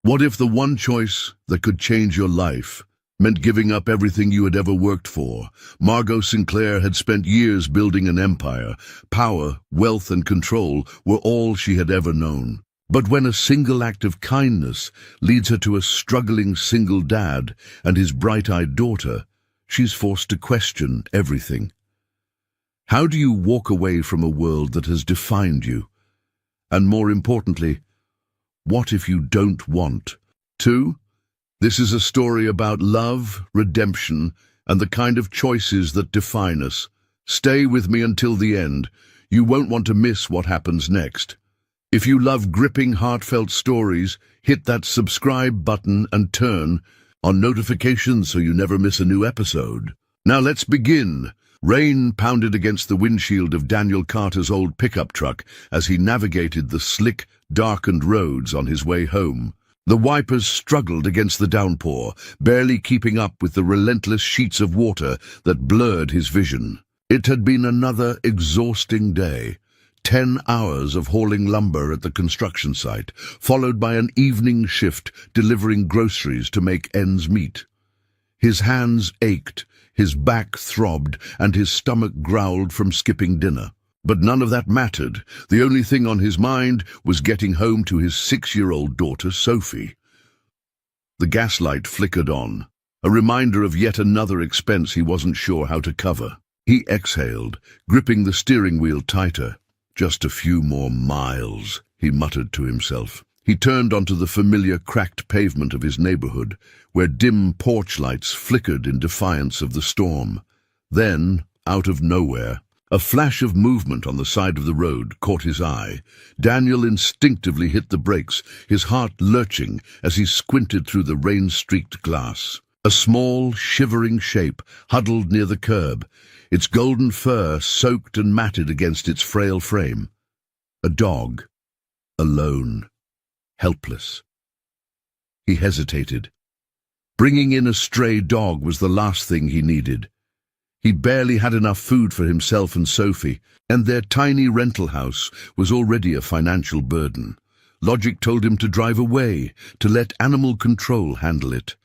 What if the one choice that could change your life meant giving up everything you had ever worked for? Margot Sinclair had spent years building an empire. Power, wealth, and control were all she had ever known. But when a single act of kindness leads her to a struggling single dad and his bright-eyed daughter, she's forced to question everything. How do you walk away from a world that has defined you? And more importantly, what if you don't want to? This is a story about love, redemption, and the kind of choices that define us. Stay with me until the end. You won't want to miss what happens next. If you love gripping, heartfelt stories, hit that subscribe button and turn on notifications so you never miss a new episode. Now let's begin. Rain pounded against the windshield of Daniel Carter's old pickup truck as he navigated the slick, darkened roads on his way home. The wipers struggled against the downpour, barely keeping up with the relentless sheets of water that blurred his vision. It had been another exhausting day. 10 hours of hauling lumber at the construction site, followed by an evening shift delivering groceries to make ends meet. His hands ached, his back throbbed, and his stomach growled from skipping dinner. But none of that mattered. The only thing on his mind was getting home to his 6-year-old daughter, Sophie. The gaslight flickered on, a reminder of yet another expense he wasn't sure how to cover. He exhaled, gripping the steering wheel tighter. Just a few more miles, he muttered to himself. He turned onto the familiar cracked pavement of his neighborhood, where dim porch lights flickered in defiance of the storm. Then, out of nowhere, a flash of movement on the side of the road caught his eye. Daniel instinctively hit the brakes, his heart lurching as he squinted through the rain-streaked glass. A small, shivering shape huddled near the curb, its golden fur soaked and matted against its frail frame. A dog, alone, helpless. He hesitated. Bringing in a stray dog was the last thing he needed. He barely had enough food for himself and Sophie, and their tiny rental house was already a financial burden. Logic told him to drive away, to let animal control handle it.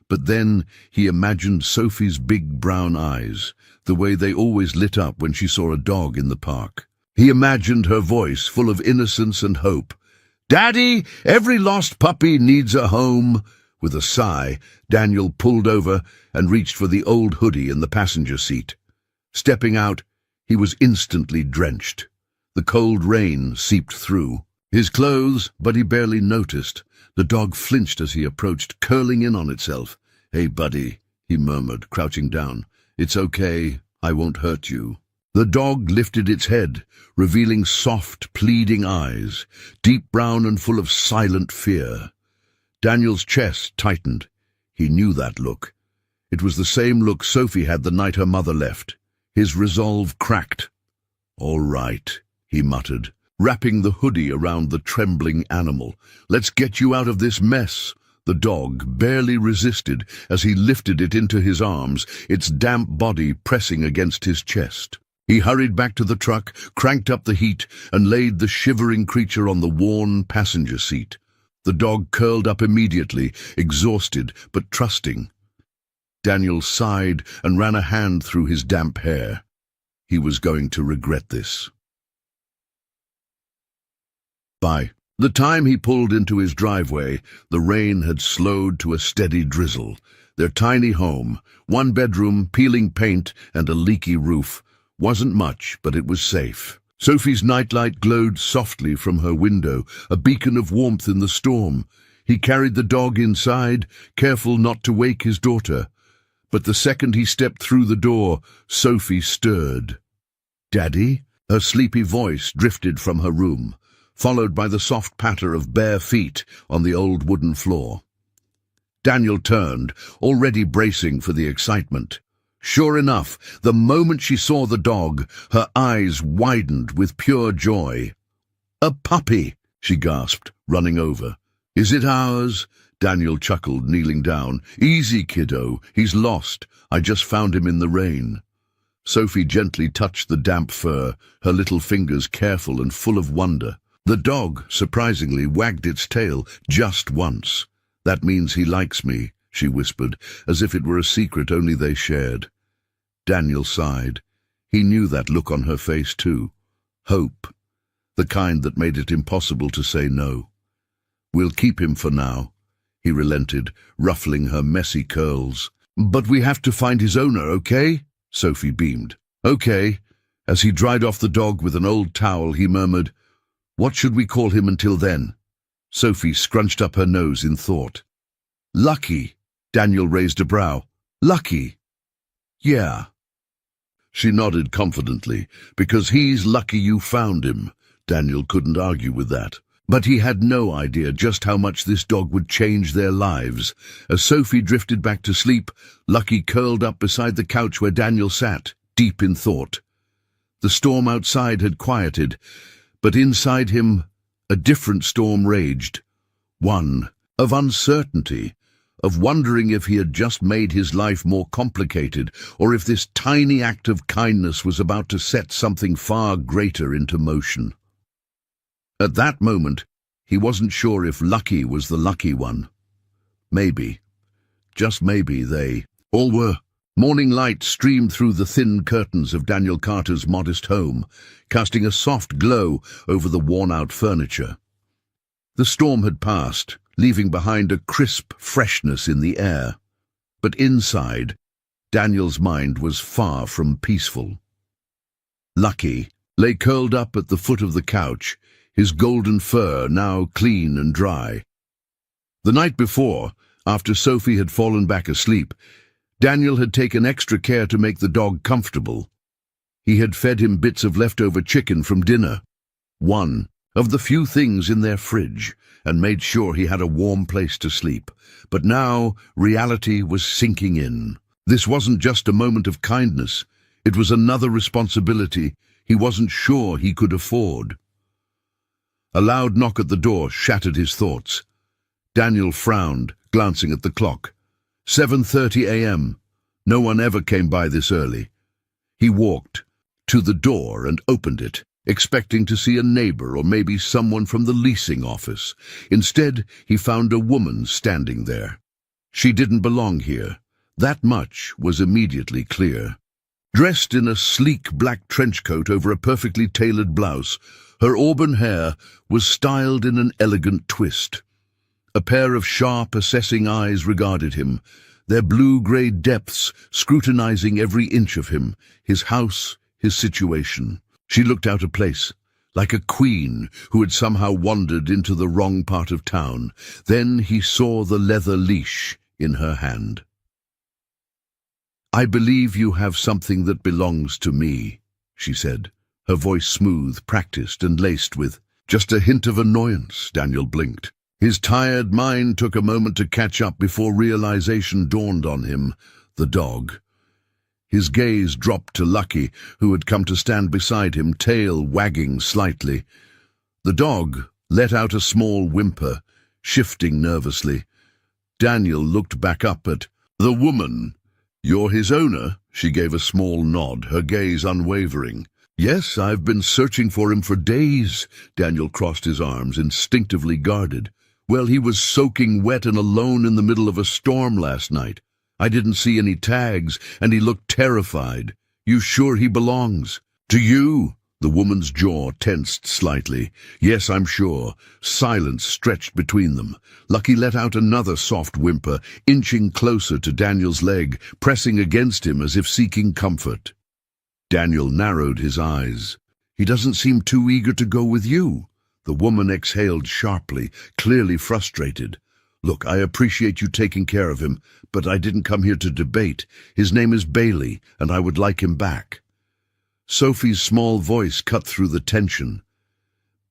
But then he imagined Sophie's big brown eyes, the way they always lit up when she saw a dog in the park. He imagined her voice full of innocence and hope. "Daddy, every lost puppy needs a home." With a sigh, Daniel pulled over and reached for the old hoodie in the passenger seat. Stepping out, he was instantly drenched. The cold rain seeped through his clothes, but he barely noticed. The dog flinched as he approached, curling in on itself. "Hey, buddy," he murmured, crouching down. "It's okay. I won't hurt you." The dog lifted its head, revealing soft, pleading eyes, deep brown and full of silent fear. Daniel's chest tightened. He knew that look. It was the same look Sophie had the night her mother left. His resolve cracked. "All right," he muttered, wrapping the hoodie around the trembling animal. "Let's get you out of this mess." The dog barely resisted as he lifted it into his arms, its damp body pressing against his chest. He hurried back to the truck, cranked up the heat, and laid the shivering creature on the worn passenger seat. The dog curled up immediately, exhausted but trusting. Daniel sighed and ran a hand through his damp hair. He was going to regret this. By the time he pulled into his driveway, the rain had slowed to a steady drizzle. Their tiny home, one bedroom, peeling paint, and a leaky roof, wasn't much, but it was safe. Sophie's nightlight glowed softly from her window, a beacon of warmth in the storm. He carried the dog inside, careful not to wake his daughter. But the second he stepped through the door, Sophie stirred. "Daddy?" Her sleepy voice drifted from her room, followed by the soft patter of bare feet on the old wooden floor. Daniel turned, already bracing for the excitement. Sure enough, the moment she saw the dog, her eyes widened with pure joy. "A puppy!" she gasped, running over. "Is it ours?" Daniel chuckled, kneeling down. "Easy, kiddo. He's lost. I just found him in the rain." Sophie gently touched the damp fur, her little fingers careful and full of wonder. The dog, surprisingly, wagged its tail just once. That means he likes me, she whispered, as if it were a secret only they shared. Daniel sighed. He knew that look on her face too. Hope. The kind that made it impossible to say no. We'll keep him for now, he relented, ruffling her messy curls. But we have to find his owner, okay? Sophie beamed. Okay. As he dried off the dog with an old towel, he murmured, What should we call him until then? Sophie scrunched up her nose in thought. Lucky. Daniel raised a brow. Lucky. Yeah. She nodded confidently. Because he's lucky you found him. Daniel couldn't argue with that. But he had no idea just how much this dog would change their lives. As Sophie drifted back to sleep, Lucky curled up beside the couch where Daniel sat, deep in thought. The storm outside had quieted, but inside him a different storm raged. One of uncertainty, of wondering if he had just made his life more complicated, or if this tiny act of kindness was about to set something far greater into motion. At that moment, he wasn't sure if Lucky was the lucky one. Maybe, just maybe, they all were. Morning light streamed through the thin curtains of Daniel Carter's modest home, casting a soft glow over the worn-out furniture. The storm had passed, leaving behind a crisp freshness in the air. But inside, Daniel's mind was far from peaceful. Lucky lay curled up at the foot of the couch, his golden fur now clean and dry. The night before, after Sophie had fallen back asleep, Daniel had taken extra care to make the dog comfortable. He had fed him bits of leftover chicken from dinner, one of the few things in their fridge, and made sure he had a warm place to sleep. But now reality was sinking in. This wasn't just a moment of kindness. It was another responsibility he wasn't sure he could afford. A loud knock at the door shattered his thoughts. Daniel frowned, glancing at the clock. 7:30 a.m. No one ever came by this early. He walked to the door and opened it, expecting to see a neighbor or maybe someone from the leasing office. Instead, he found a woman standing there. She didn't belong here. That much was immediately clear. Dressed in a sleek black trench coat over a perfectly tailored blouse, her auburn hair was styled in an elegant twist. A pair of sharp, assessing eyes regarded him, their blue-grey depths scrutinizing every inch of him, his house, his situation. She looked out of place, like a queen who had somehow wandered into the wrong part of town. Then he saw the leather leash in her hand. "I believe you have something that belongs to me," she said, her voice smooth, practiced, and laced with just a hint of annoyance. Daniel blinked. His tired mind took a moment to catch up before realization dawned on him. The dog. His gaze dropped to Lucky, who had come to stand beside him, tail wagging slightly. The dog let out a small whimper, shifting nervously. Daniel looked back up at the woman. "You're his owner?" She gave a small nod, her gaze unwavering. "Yes, I've been searching for him for days." Daniel crossed his arms, instinctively guarded. "Well, he was soaking wet and alone in the middle of a storm last night. I didn't see any tags, and he looked terrified. You sure he belongs?" "To you?" The woman's jaw tensed slightly. "Yes, I'm sure." Silence stretched between them. Lucky let out another soft whimper, inching closer to Daniel's leg, pressing against him as if seeking comfort. Daniel narrowed his eyes. "He doesn't seem too eager to go with you." The woman exhaled sharply, clearly frustrated. "Look, I appreciate you taking care of him, but I didn't come here to debate. His name is Bailey, and I would like him back." Sophie's small voice cut through the tension.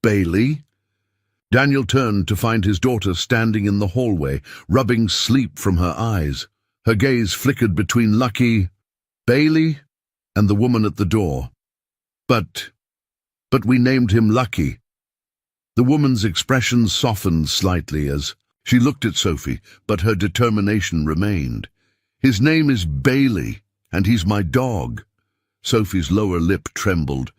"Bailey?" Daniel turned to find his daughter standing in the hallway, rubbing sleep from her eyes. Her gaze flickered between Lucky, Bailey, and the woman at the door. But we named him Lucky." The woman's expression softened slightly as she looked at Sophie, but her determination remained. "His name is Bailey, and he's my dog." Sophie's lower lip trembled.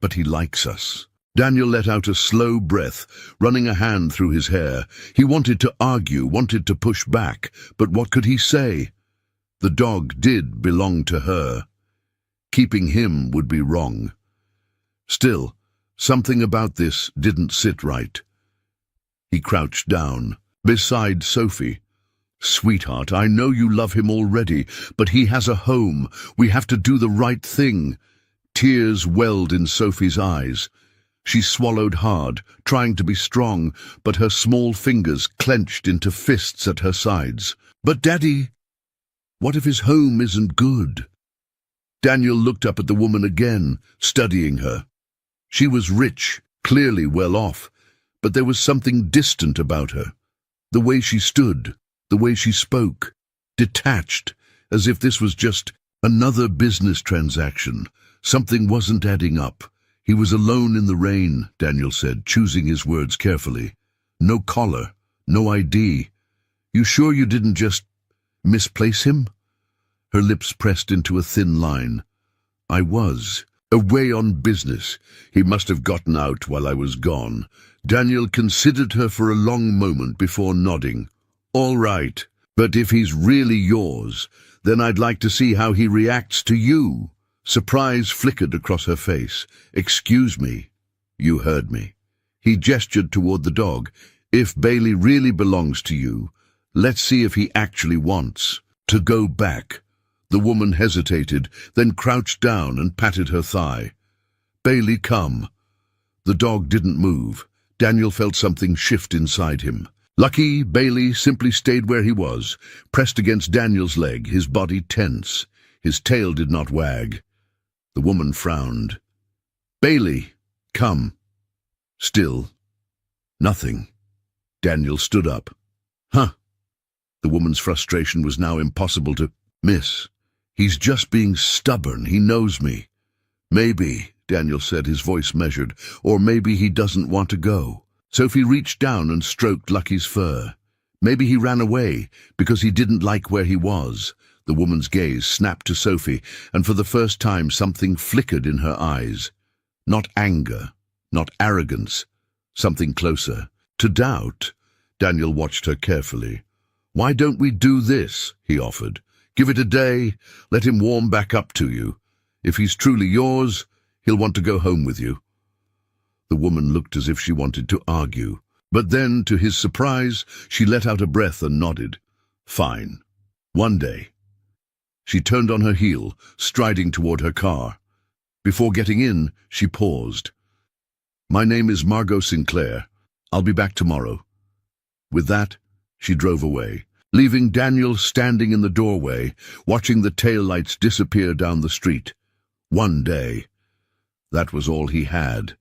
"But he likes us." Daniel let out a slow breath, running a hand through his hair. He wanted to argue, wanted to push back, but what could he say? The dog did belong to her. Keeping him would be wrong. Still, something about this didn't sit right. He crouched down, beside Sophie. "Sweetheart, I know you love him already, but he has a home. We have to do the right thing." Tears welled in Sophie's eyes. She swallowed hard, trying to be strong, but her small fingers clenched into fists at her sides. "But Daddy, what if his home isn't good?" Daniel looked up at the woman again, studying her. She was rich, clearly well off, but there was something distant about her. The way she stood, the way she spoke, detached, as if this was just another business transaction. Something wasn't adding up. "He was alone in the rain," Daniel said, choosing his words carefully. "No collar, no ID. You sure you didn't just misplace him?" Her lips pressed into a thin line. "I was. Away on business. He must have gotten out while I was gone." Daniel considered her for a long moment before nodding. "All right, but if he's really yours, then I'd like to see how he reacts to you." Surprise flickered across her face. "Excuse me." "You heard me." He gestured toward the dog. "If Bailey really belongs to you, let's see if he actually wants to go back." The woman hesitated, then crouched down and patted her thigh. "Bailey, come." The dog didn't move. Daniel felt something shift inside him. Lucky Bailey simply stayed where he was, pressed against Daniel's leg, his body tense. His tail did not wag. The woman frowned. "Bailey, come." Still, nothing. Daniel stood up. "Huh." The woman's frustration was now impossible to miss. "He's just being stubborn. He knows me." "Maybe," Daniel said, his voice measured, "or maybe he doesn't want to go." Sophie reached down and stroked Lucky's fur. "Maybe he ran away because he didn't like where he was." The woman's gaze snapped to Sophie, and for the first time something flickered in her eyes. Not anger, not arrogance, something closer. To doubt. Daniel watched her carefully. "Why don't we do this?" he offered. "Give it a day, let him warm back up to you. If he's truly yours, he'll want to go home with you." The woman looked as if she wanted to argue, but then, to his surprise, she let out a breath and nodded. "Fine. One day." She turned on her heel, striding toward her car. Before getting in, she paused. "My name is Margot Sinclair. I'll be back tomorrow." With that, she drove away, leaving Daniel standing in the doorway, watching the taillights disappear down the street. One day. That was all he had.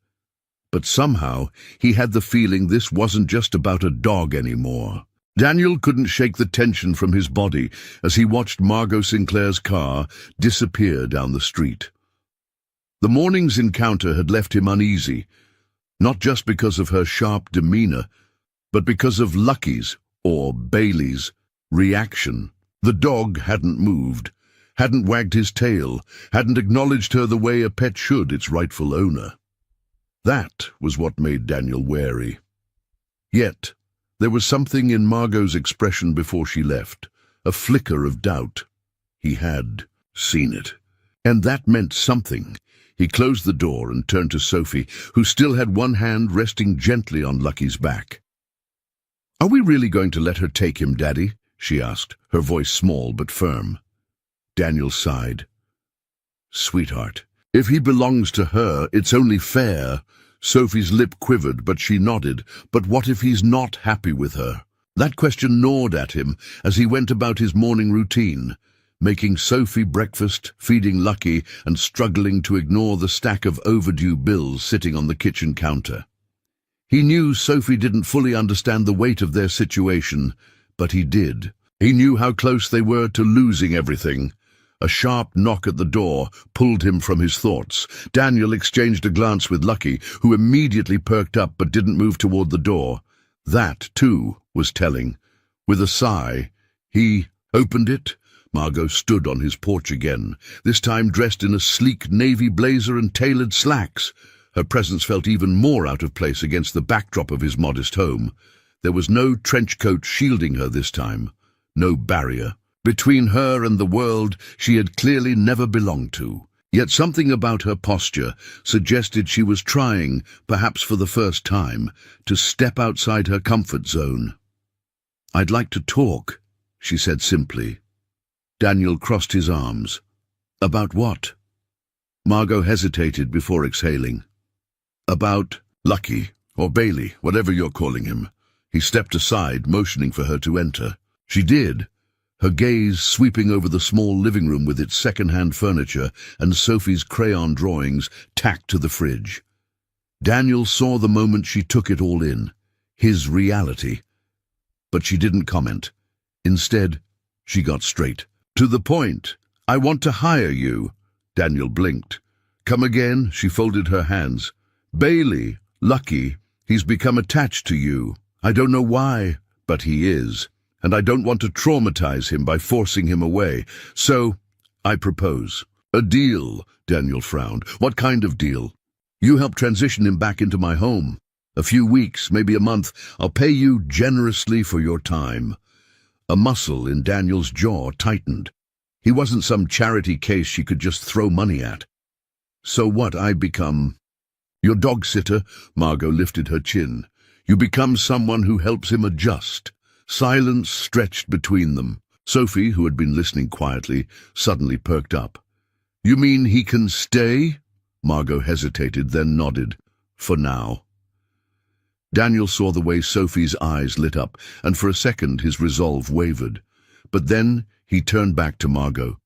But somehow, he had the feeling this wasn't just about a dog anymore. Daniel couldn't shake the tension from his body as he watched Margot Sinclair's car disappear down the street. The morning's encounter had left him uneasy, not just because of her sharp demeanor, but because of Lucky's, or Bailey's, reaction. The dog hadn't moved, hadn't wagged his tail, hadn't acknowledged her the way a pet should its rightful owner. That was what made Daniel wary. Yet, there was something in Margot's expression before she left, a flicker of doubt. He had seen it, and that meant something. He closed the door and turned to Sophie, who still had one hand resting gently on Lucky's back. "Are we really going to let her take him, Daddy?" she asked, her voice small but firm. Daniel sighed. "Sweetheart, if he belongs to her, it's only fair." Sophie's lip quivered, but she nodded. "But what if he's not happy with her?" That question gnawed at him as he went about his morning routine, making Sophie breakfast, feeding Lucky, and struggling to ignore the stack of overdue bills sitting on the kitchen counter. He knew Sophie didn't fully understand the weight of their situation, but he did. He knew how close they were to losing everything. A sharp knock at the door pulled him from his thoughts. Daniel exchanged a glance with Lucky, who immediately perked up but didn't move toward the door. That, too, was telling. With a sigh, he opened it. Margot stood on his porch again, this time dressed in a sleek navy blazer and tailored slacks. Her presence felt even more out of place against the backdrop of his modest home. There was no trench coat shielding her this time, no barrier. Between her and the world she had clearly never belonged to. Yet something about her posture suggested she was trying, perhaps for the first time, to step outside her comfort zone. "I'd like to talk," she said simply. Daniel crossed his arms. "About what?" Margot hesitated before exhaling. "About Lucky, or Bailey, whatever you're calling him." He stepped aside, motioning for her to enter. She did, her gaze sweeping over the small living room with its second-hand furniture and Sophie's crayon drawings tacked to the fridge. Daniel saw the moment she took it all in, his reality. But she didn't comment. Instead, she got straight to the point. "I want to hire you." Daniel blinked. "Come again?" She folded her hands. "Bailey, Lucky, he's become attached to you. I don't know why, but he is. And I don't want to traumatize him by forcing him away. So, I propose." "A deal," Daniel frowned. "What kind of deal?" "You help transition him back into my home. A few weeks, maybe a month. I'll pay you generously for your time." A muscle in Daniel's jaw tightened. He wasn't some charity case she could just throw money at. "So what, I become your dog sitter?" Margot lifted her chin. "You become someone who helps him adjust." Silence stretched between them. Sophie, who had been listening quietly, suddenly perked up. "You mean he can stay?" Margot hesitated, then nodded. "For now." Daniel saw the way Sophie's eyes lit up, and for a second his resolve wavered. But then he turned back to Margot.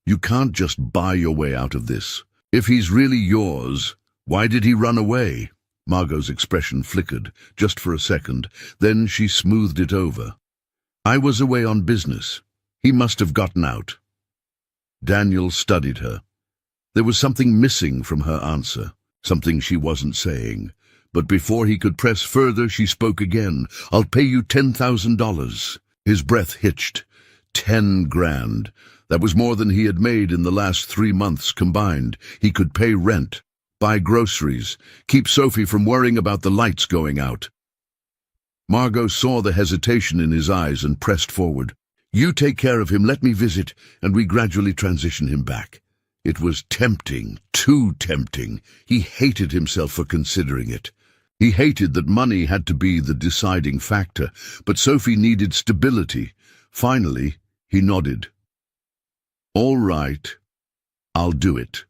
"You can't just buy your way out of this. If he's really yours, why did he run away?" Margot's expression flickered, just for a second, then she smoothed it over. "I was away on business. He must have gotten out." Daniel studied her. There was something missing from her answer, something she wasn't saying. But before he could press further, she spoke again. "I'll pay you $10,000. His breath hitched. 10 grand. That was more than he had made in the last 3 months combined. He could pay rent, buy groceries, keep Sophie from worrying about the lights going out. Margot saw the hesitation in his eyes and pressed forward. "You take care of him, let me visit, and we gradually transition him back." It was tempting, too tempting. He hated himself for considering it. He hated that money had to be the deciding factor, but Sophie needed stability. Finally, he nodded. "All right, I'll do it."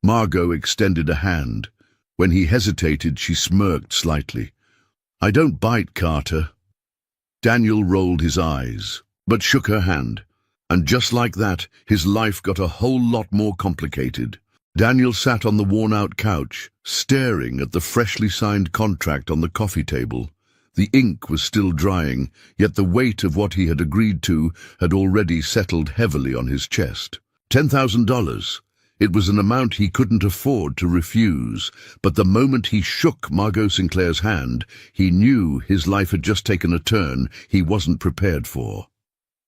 Margot extended a hand. When he hesitated, she smirked slightly. "I don't bite, Carter." Daniel rolled his eyes, but shook her hand. And just like that, his life got a whole lot more complicated. Daniel sat on the worn-out couch, staring at the freshly signed contract on the coffee table. The ink was still drying, yet the weight of what he had agreed to had already settled heavily on his chest. $10,000. It was an amount he couldn't afford to refuse, but the moment he shook Margot Sinclair's hand, he knew his life had just taken a turn he wasn't prepared for.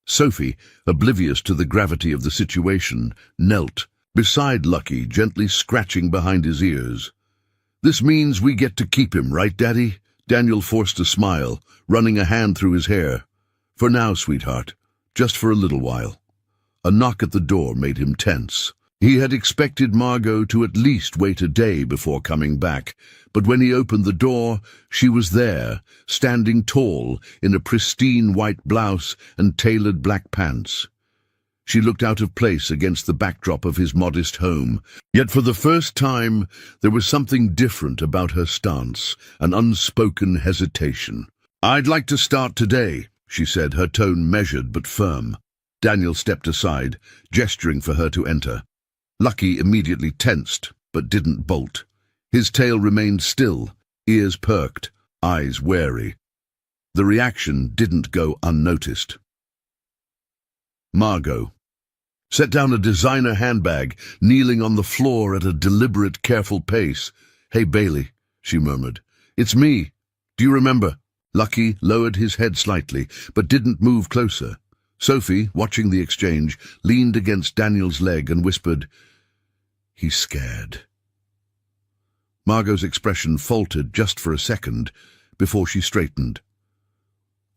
Sophie, oblivious to the gravity of the situation, knelt beside Lucky, gently scratching behind his ears. "This means we get to keep him, right, Daddy?" Daniel forced a smile, running a hand through his hair. "For now, sweetheart. Just for a little while." A knock at the door made him tense. He had expected Margot to at least wait a day before coming back, but when he opened the door, she was there, standing tall in a pristine white blouse and tailored black pants. She looked out of place against the backdrop of his modest home, yet for the first time there was something different about her stance, an unspoken hesitation. "I'd like to start today," she said, her tone measured but firm. Daniel stepped aside, gesturing for her to enter. Lucky immediately tensed, but didn't bolt. His tail remained still, ears perked, eyes wary. The reaction didn't go unnoticed. Margot set down a designer handbag, kneeling on the floor at a deliberate, careful pace. "Hey, Bailey," she murmured. "It's me. Do you remember?" Lucky lowered his head slightly, but didn't move closer. Sophie, watching the exchange, leaned against Daniel's leg and whispered, "He's scared." Margot's expression faltered just for a second before she straightened.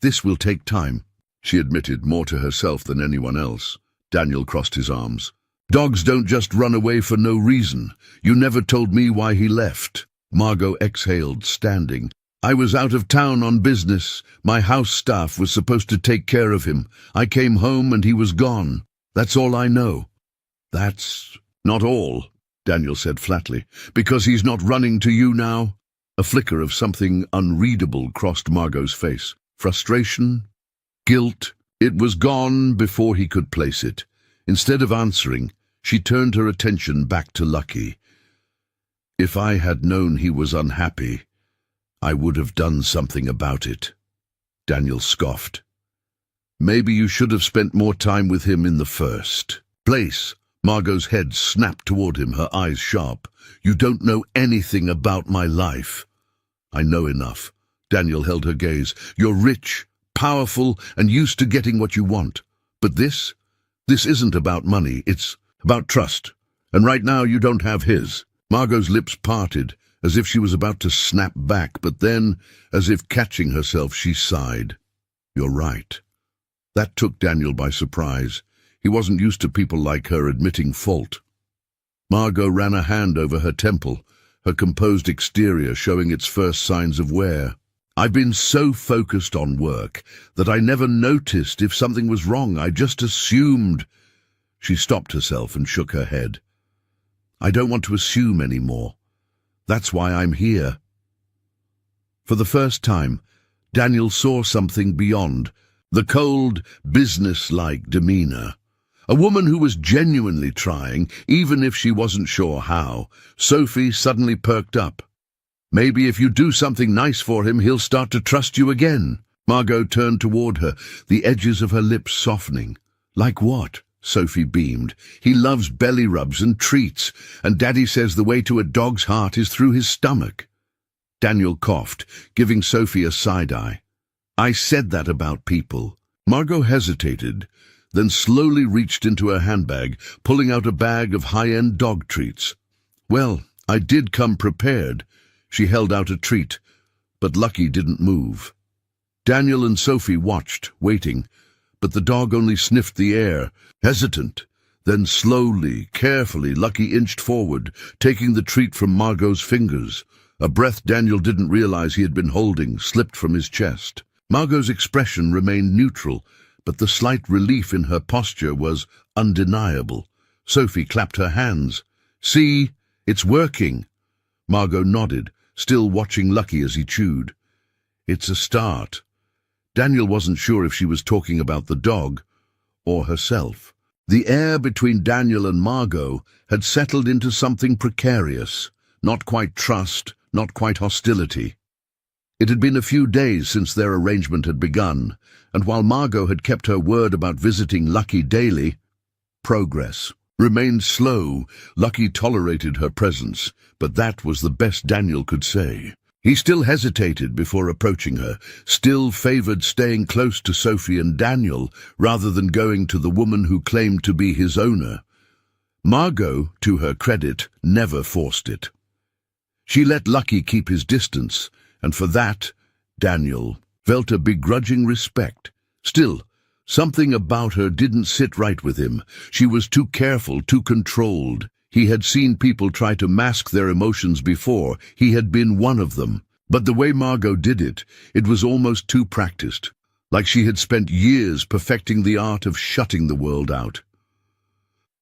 "This will take time," she admitted, more to herself than anyone else. Daniel crossed his arms. "Dogs don't just run away for no reason. You never told me why he left." Margot exhaled, standing. "I was out of town on business. My house staff was supposed to take care of him. I came home and he was gone. That's all I know." "That's not all," Daniel said flatly. "Because he's not running to you now?" A flicker of something unreadable crossed Margot's face. Frustration? Guilt? It was gone before he could place it. Instead of answering, she turned her attention back to Lucky. "If I had known he was unhappy, I would have done something about it." Daniel scoffed. "Maybe you should have spent more time with him in the first place." Margot's head snapped toward him, her eyes sharp. "You don't know anything about my life." "I know enough." Daniel held her gaze. "You're rich, powerful, and used to getting what you want. But this isn't about money. It's about trust. And right now you don't have his." Margot's lips parted, as if she was about to snap back, but then, as if catching herself, she sighed. "You're right." That took Daniel by surprise. He wasn't used to people like her admitting fault. Margot ran a hand over her temple, her composed exterior showing its first signs of wear. "I've been so focused on work that I never noticed if something was wrong. I just assumed." She stopped herself and shook her head. "I don't want to assume anymore. That's why I'm here." For the first time, Daniel saw something beyond the cold, business-like demeanor. A woman who was genuinely trying, even if she wasn't sure how. Sophie suddenly perked up. "Maybe if you do something nice for him, he'll start to trust you again." Margot turned toward her, the edges of her lips softening. "Like what?" Sophie beamed. "He loves belly rubs and treats, and Daddy says the way to a dog's heart is through his stomach." Daniel coughed, giving Sophie a side-eye. "I said that about people." Margot hesitated, then slowly reached into her handbag, pulling out a bag of high-end dog treats. "Well, I did come prepared." She held out a treat, but Lucky didn't move. Daniel and Sophie watched, waiting, but the dog only sniffed the air, hesitant. Then slowly, carefully, Lucky inched forward, taking the treat from Margot's fingers. A breath Daniel didn't realize he had been holding slipped from his chest. Margot's expression remained neutral, but the slight relief in her posture was undeniable. Sophie clapped her hands. "See, it's working." Margot nodded, still watching Lucky as he chewed. "It's a start." Daniel wasn't sure if she was talking about the dog or herself. The air between Daniel and Margot had settled into something precarious, not quite trust, not quite hostility. It had been a few days since their arrangement had begun, and while Margot had kept her word about visiting Lucky daily, progress remained slow. Lucky tolerated her presence, but that was the best Daniel could say. He still hesitated before approaching her, still favored staying close to Sophie and Daniel rather than going to the woman who claimed to be his owner. Margot, to her credit, never forced it. She let Lucky keep his distance, and for that, Daniel felt a begrudging respect. Still, something about her didn't sit right with him. She was too careful, too controlled. He had seen people try to mask their emotions before. He had been one of them. But the way Margot did it, it was almost too practiced, like she had spent years perfecting the art of shutting the world out.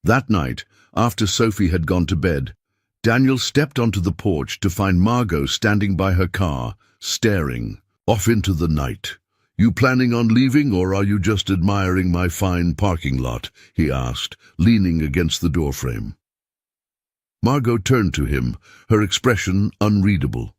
That night, after Sophie had gone to bed, Daniel stepped onto the porch to find Margot standing by her car, staring off into the night. "You planning on leaving, or are you just admiring my fine parking lot?" he asked, leaning against the doorframe. Margot turned to him, her expression unreadable.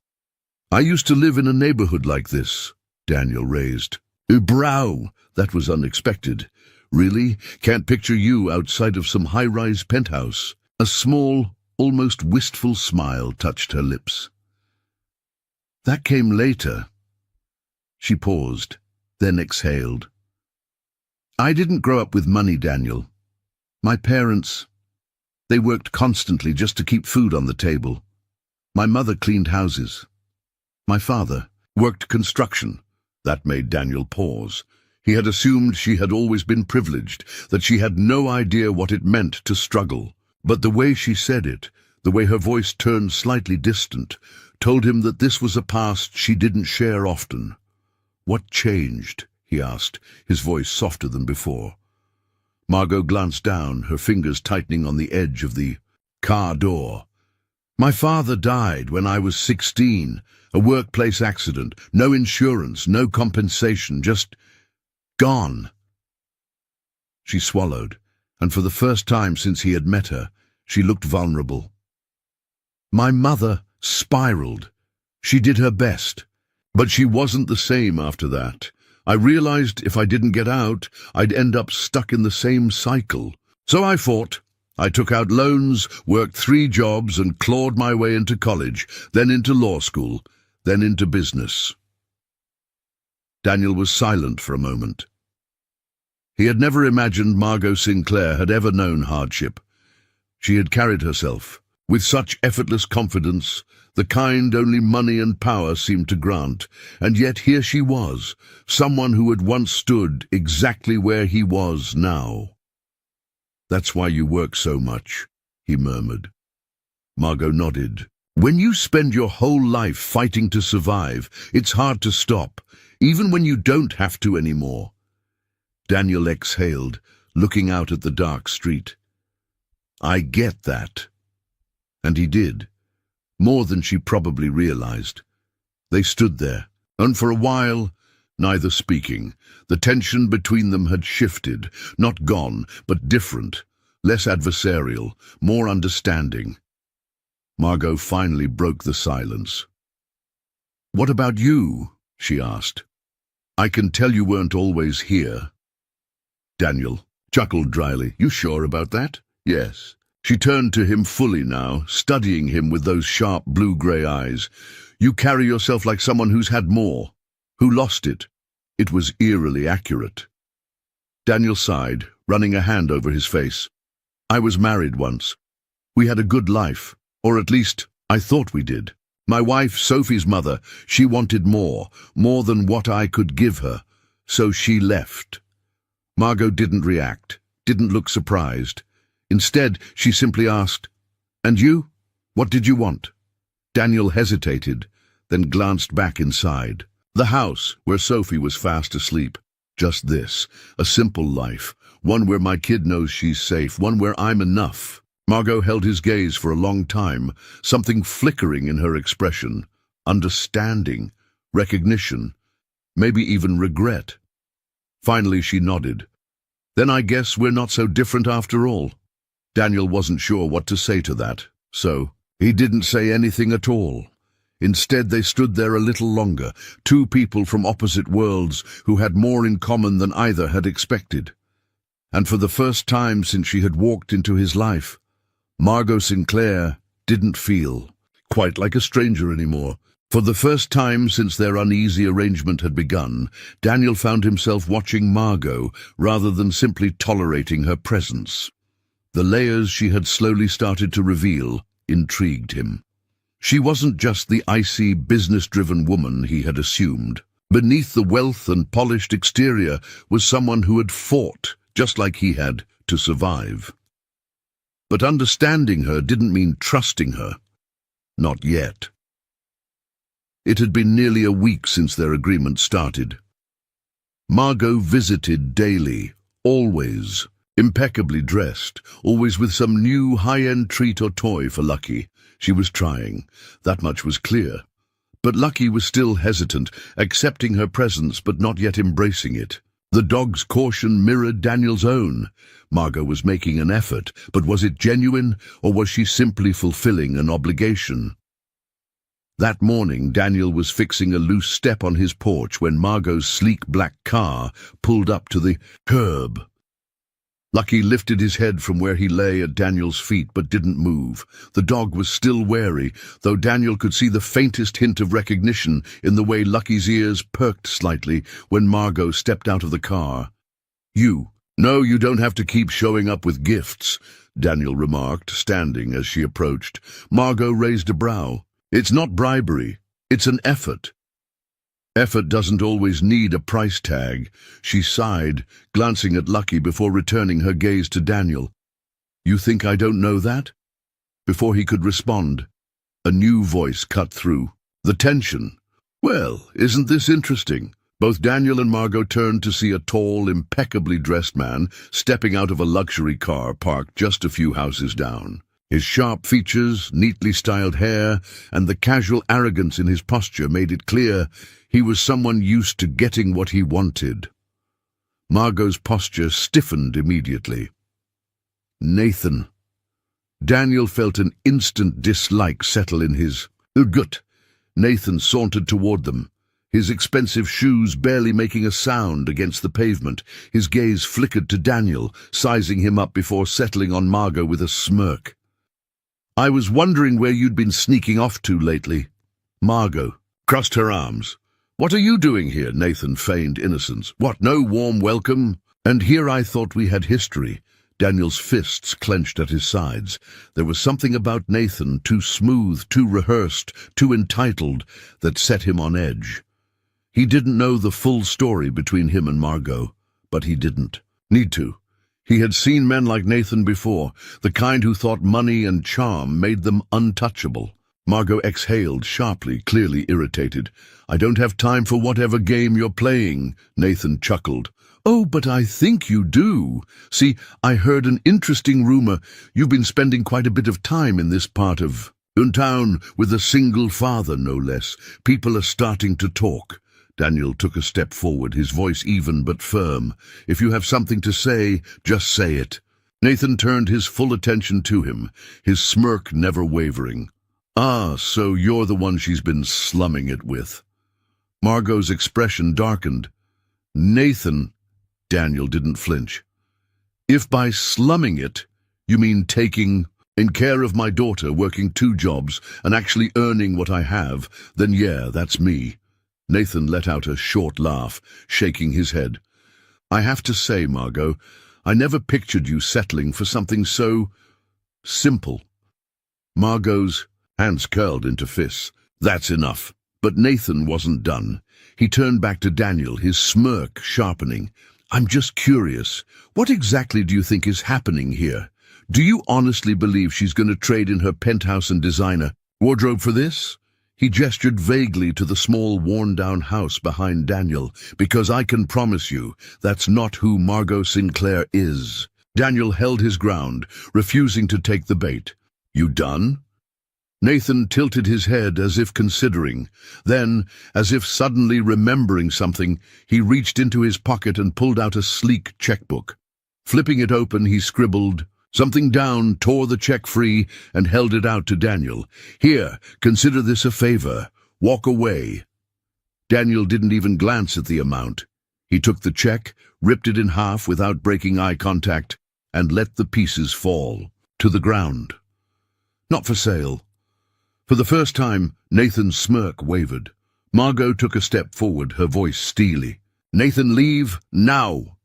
"I used to live in a neighborhood like this," Daniel raised. "Brow, that was unexpected. Really? Can't picture you outside of some high-rise penthouse." A small, almost wistful smile touched her lips. "That came later." She paused, then exhaled. "I didn't grow up with money, Daniel. My parents, they worked constantly just to keep food on the table. My mother cleaned houses. My father worked construction. That made Daniel pause. He had assumed she had always been privileged, that she had no idea what it meant to struggle. But the way she said it, the way her voice turned slightly distant, told him that this was a past she didn't share often. "What changed?" he asked, his voice softer than before. Margot glanced down, her fingers tightening on the edge of the car door. "My father died when I was 16, a workplace accident, no insurance, no compensation, just gone." She swallowed, and for the first time since he had met her, she looked vulnerable. "My mother spiraled. She did her best, but she wasn't the same after that. I realized if I didn't get out, I'd end up stuck in the same cycle. So I fought. I took out loans, worked 3 jobs, and clawed my way into college, then into law school, then into business." Daniel was silent for a moment. He had never imagined Margot Sinclair had ever known hardship. She had carried herself with such effortless confidence, the kind only money and power seemed to grant, and yet here she was, someone who had once stood exactly where he was now. "That's why you work so much," he murmured. Margot nodded. "When you spend your whole life fighting to survive, it's hard to stop, even when you don't have to anymore." Daniel exhaled, looking out at the dark street. "I get that." And he did, more than she probably realized. They stood there, and for a while, neither speaking. The tension between them had shifted, not gone, but different, less adversarial, more understanding. Margot finally broke the silence. "What about you?" she asked. "I can tell you weren't always here." Daniel chuckled dryly. "You sure about that?" "Yes." She turned to him fully now, studying him with those sharp blue-grey eyes. "You carry yourself like someone who's had more, who lost it." It was eerily accurate. Daniel sighed, running a hand over his face. "I was married once. We had a good life, or at least I thought we did. My wife, Sophie's mother, she wanted more than what I could give her, so she left." Margot didn't react, didn't look surprised. Instead, she simply asked, "And you? What did you want?" Daniel hesitated, then glanced back inside. The house, where Sophie was fast asleep. Just this, a simple life, one where my kid knows she's safe, one where I'm enough. Margot held his gaze for a long time, something flickering in her expression. Understanding, recognition, maybe even regret. Finally, she nodded. "Then I guess we're not so different after all." Daniel wasn't sure what to say to that, so he didn't say anything at all. Instead, they stood there a little longer, 2 people from opposite worlds who had more in common than either had expected. And for the first time since she had walked into his life, Margot Sinclair didn't feel quite like a stranger anymore. For the first time since their uneasy arrangement had begun, Daniel found himself watching Margot rather than simply tolerating her presence. The layers she had slowly started to reveal intrigued him. She wasn't just the icy, business-driven woman he had assumed. Beneath the wealth and polished exterior was someone who had fought, just like he had, to survive. But understanding her didn't mean trusting her. Not yet. It had been nearly a week since their agreement started. Margot visited daily, always. Impeccably dressed, always with some new high-end treat or toy for Lucky. She was trying, that much was clear. But Lucky was still hesitant, accepting her presence but not yet embracing it. The dog's caution mirrored Daniel's own. Margot was making an effort, but was it genuine, or was she simply fulfilling an obligation? That morning, Daniel was fixing a loose step on his porch when Margot's sleek black car pulled up to the curb. Lucky lifted his head from where he lay at Daniel's feet but didn't move. The dog was still wary, though Daniel could see the faintest hint of recognition in the way Lucky's ears perked slightly when Margot stepped out of the car. No, you don't have to keep showing up with gifts," Daniel remarked, standing as she approached. Margot raised a brow. It's not bribery. It's an effort. Effort doesn't always need a price tag. She sighed, glancing at Lucky before returning her gaze to Daniel. You think I don't know that? Before he could respond, a new voice cut through. The tension. Well, isn't this interesting? Both Daniel and Margot turned to see a tall, impeccably dressed man stepping out of a luxury car parked just a few houses down. His sharp features, neatly styled hair, and the casual arrogance in his posture made it clear he was someone used to getting what he wanted. Margot's posture stiffened immediately. Nathan. Daniel felt an instant dislike settle in his gut. Nathan sauntered toward them, his expensive shoes barely making a sound against the pavement. His gaze flickered to Daniel, sizing him up before settling on Margot with a smirk. I was wondering where you'd been sneaking off to lately. Margot crossed her arms. What are you doing here? Nathan feigned innocence. What, no warm welcome? And here I thought we had history. Daniel's fists clenched at his sides. There was something about Nathan, too smooth, too rehearsed, too entitled, that set him on edge. He didn't know the full story between him and Margot, but he didn't need to. He had seen men like Nathan before, the kind who thought money and charm made them untouchable. Margot exhaled sharply, clearly irritated. I don't have time for whatever game you're playing, Nathan chuckled. Oh, but I think you do. See, I heard an interesting rumor. You've been spending quite a bit of time in this part of town with a single father, no less. People are starting to talk. Daniel took a step forward, his voice even but firm. If you have something to say, just say it. Nathan turned his full attention to him, his smirk never wavering. Ah, so you're the one she's been slumming it with. Margot's expression darkened. Nathan, Daniel didn't flinch. If by slumming it, you mean taking in care of my daughter, working 2 jobs, and actually earning what I have, then yeah, that's me. Nathan let out a short laugh, shaking his head. I have to say, Margot, I never pictured you settling for something so simple. Margot's hands curled into fists. That's enough. But Nathan wasn't done. He turned back to Daniel, his smirk sharpening. I'm just curious. What exactly do you think is happening here? Do you honestly believe she's going to trade in her penthouse and designer wardrobe for this? He gestured vaguely to the small, worn-down house behind Daniel. Because I can promise you, that's not who Margot Sinclair is. Daniel held his ground, refusing to take the bait. You done? Nathan tilted his head as if considering. Then, as if suddenly remembering something, he reached into his pocket and pulled out a sleek checkbook. Flipping it open, he scribbled something down, tore the check free, and held it out to Daniel. Here, consider this a favor. Walk away. Daniel didn't even glance at the amount. He took the check, ripped it in half without breaking eye contact, and let the pieces fall to the ground. Not for sale. For the first time, Nathan's smirk wavered. Margot took a step forward, her voice steely. Nathan, leave now!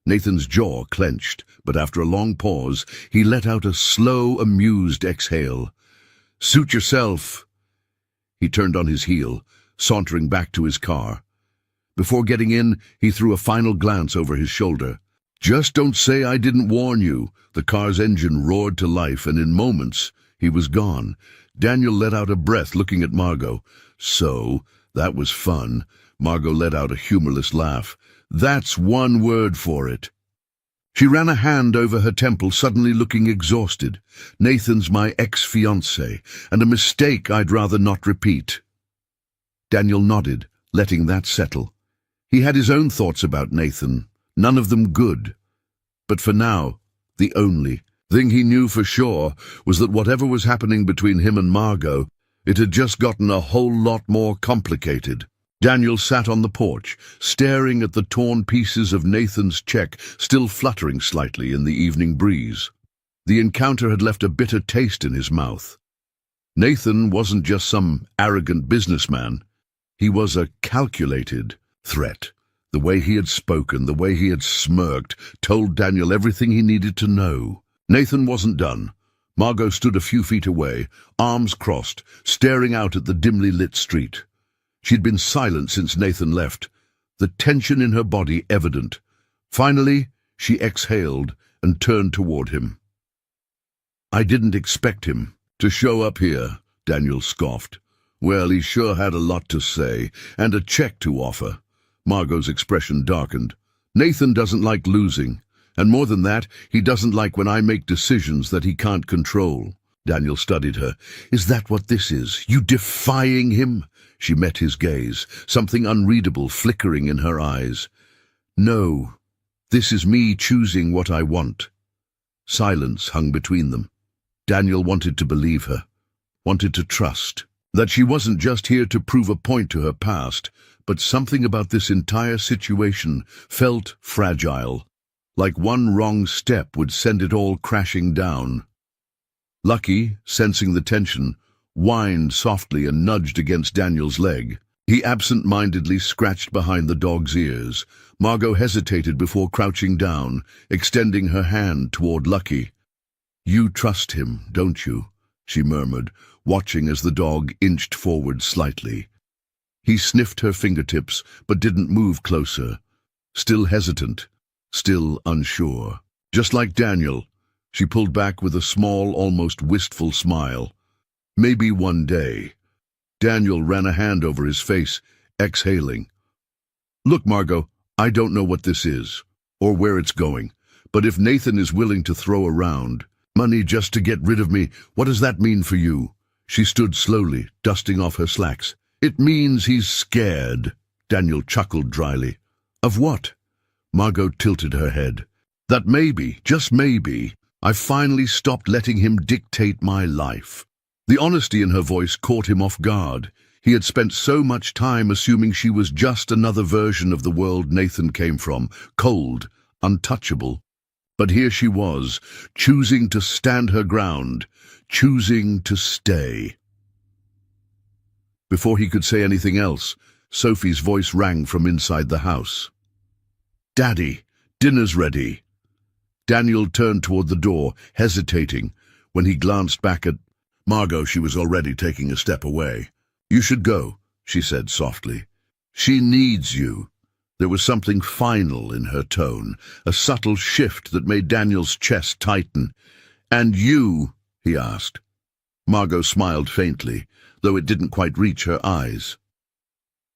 Nathan's jaw clenched, but after a long pause, he let out a slow, amused exhale. Suit yourself. He turned on his heel, sauntering back to his car. Before getting in, he threw a final glance over his shoulder. Just don't say I didn't warn you. The car's engine roared to life, and in moments, he was gone. Daniel let out a breath, looking at Margot. So, that was fun. Margot let out a humorless laugh. That's one word for it. She ran a hand over her temple, suddenly looking exhausted. Nathan's my ex-fiancé, and a mistake I'd rather not repeat. Daniel nodded, letting that settle. He had his own thoughts about Nathan, none of them good. But for now, the only thing he knew for sure was that whatever was happening between him and Margot, it had just gotten a whole lot more complicated. Daniel sat on the porch, staring at the torn pieces of Nathan's check still fluttering slightly in the evening breeze. The encounter had left a bitter taste in his mouth. Nathan wasn't just some arrogant businessman. He was a calculated threat. The way he had spoken, the way he had smirked, told Daniel everything he needed to know. Nathan wasn't done. Margot stood a few feet away, arms crossed, staring out at the dimly lit street. She'd been silent since Nathan left, the tension in her body evident. Finally, she exhaled and turned toward him. "I didn't expect him to show up here," Daniel scoffed. "Well, he sure had a lot to say, and a check to offer." Margot's expression darkened. "Nathan doesn't like losing, and more than that, he doesn't like when I make decisions that he can't control." Daniel studied her. "Is that what this is? You defying him?" She met his gaze, something unreadable flickering in her eyes. "No, this is me choosing what I want." Silence hung between them. Daniel wanted to believe her, wanted to trust, that she wasn't just here to prove a point to her past, but something about this entire situation felt fragile, like one wrong step would send it all crashing down. Lucky, sensing the tension, whined softly and nudged against Daniel's leg. He absent-mindedly scratched behind the dog's ears. Margot hesitated before crouching down, extending her hand toward Lucky. "You trust him, don't you?" she murmured, watching as the dog inched forward slightly. He sniffed her fingertips, but didn't move closer. Still hesitant, still unsure. Just like Daniel, she pulled back with a small, almost wistful smile. "Maybe one day." Daniel ran a hand over his face, exhaling. "Look, Margot, I don't know what this is, or where it's going, but if Nathan is willing to throw around money just to get rid of me, what does that mean for you?" She stood slowly, dusting off her slacks. "It means he's scared," Daniel chuckled dryly. "Of what?" Margot tilted her head. "That maybe, just maybe, I've finally stopped letting him dictate my life." The honesty in her voice caught him off guard. He had spent so much time assuming she was just another version of the world Nathan came from, cold, untouchable. But here she was, choosing to stand her ground, choosing to stay. Before he could say anything else, Sophie's voice rang from inside the house. "Daddy, dinner's ready." Daniel turned toward the door, hesitating. When he glanced back at Margot, she was already taking a step away. "You should go," she said softly. "She needs you." There was something final in her tone, a subtle shift that made Daniel's chest tighten. "And you?" he asked. Margot smiled faintly, though it didn't quite reach her eyes.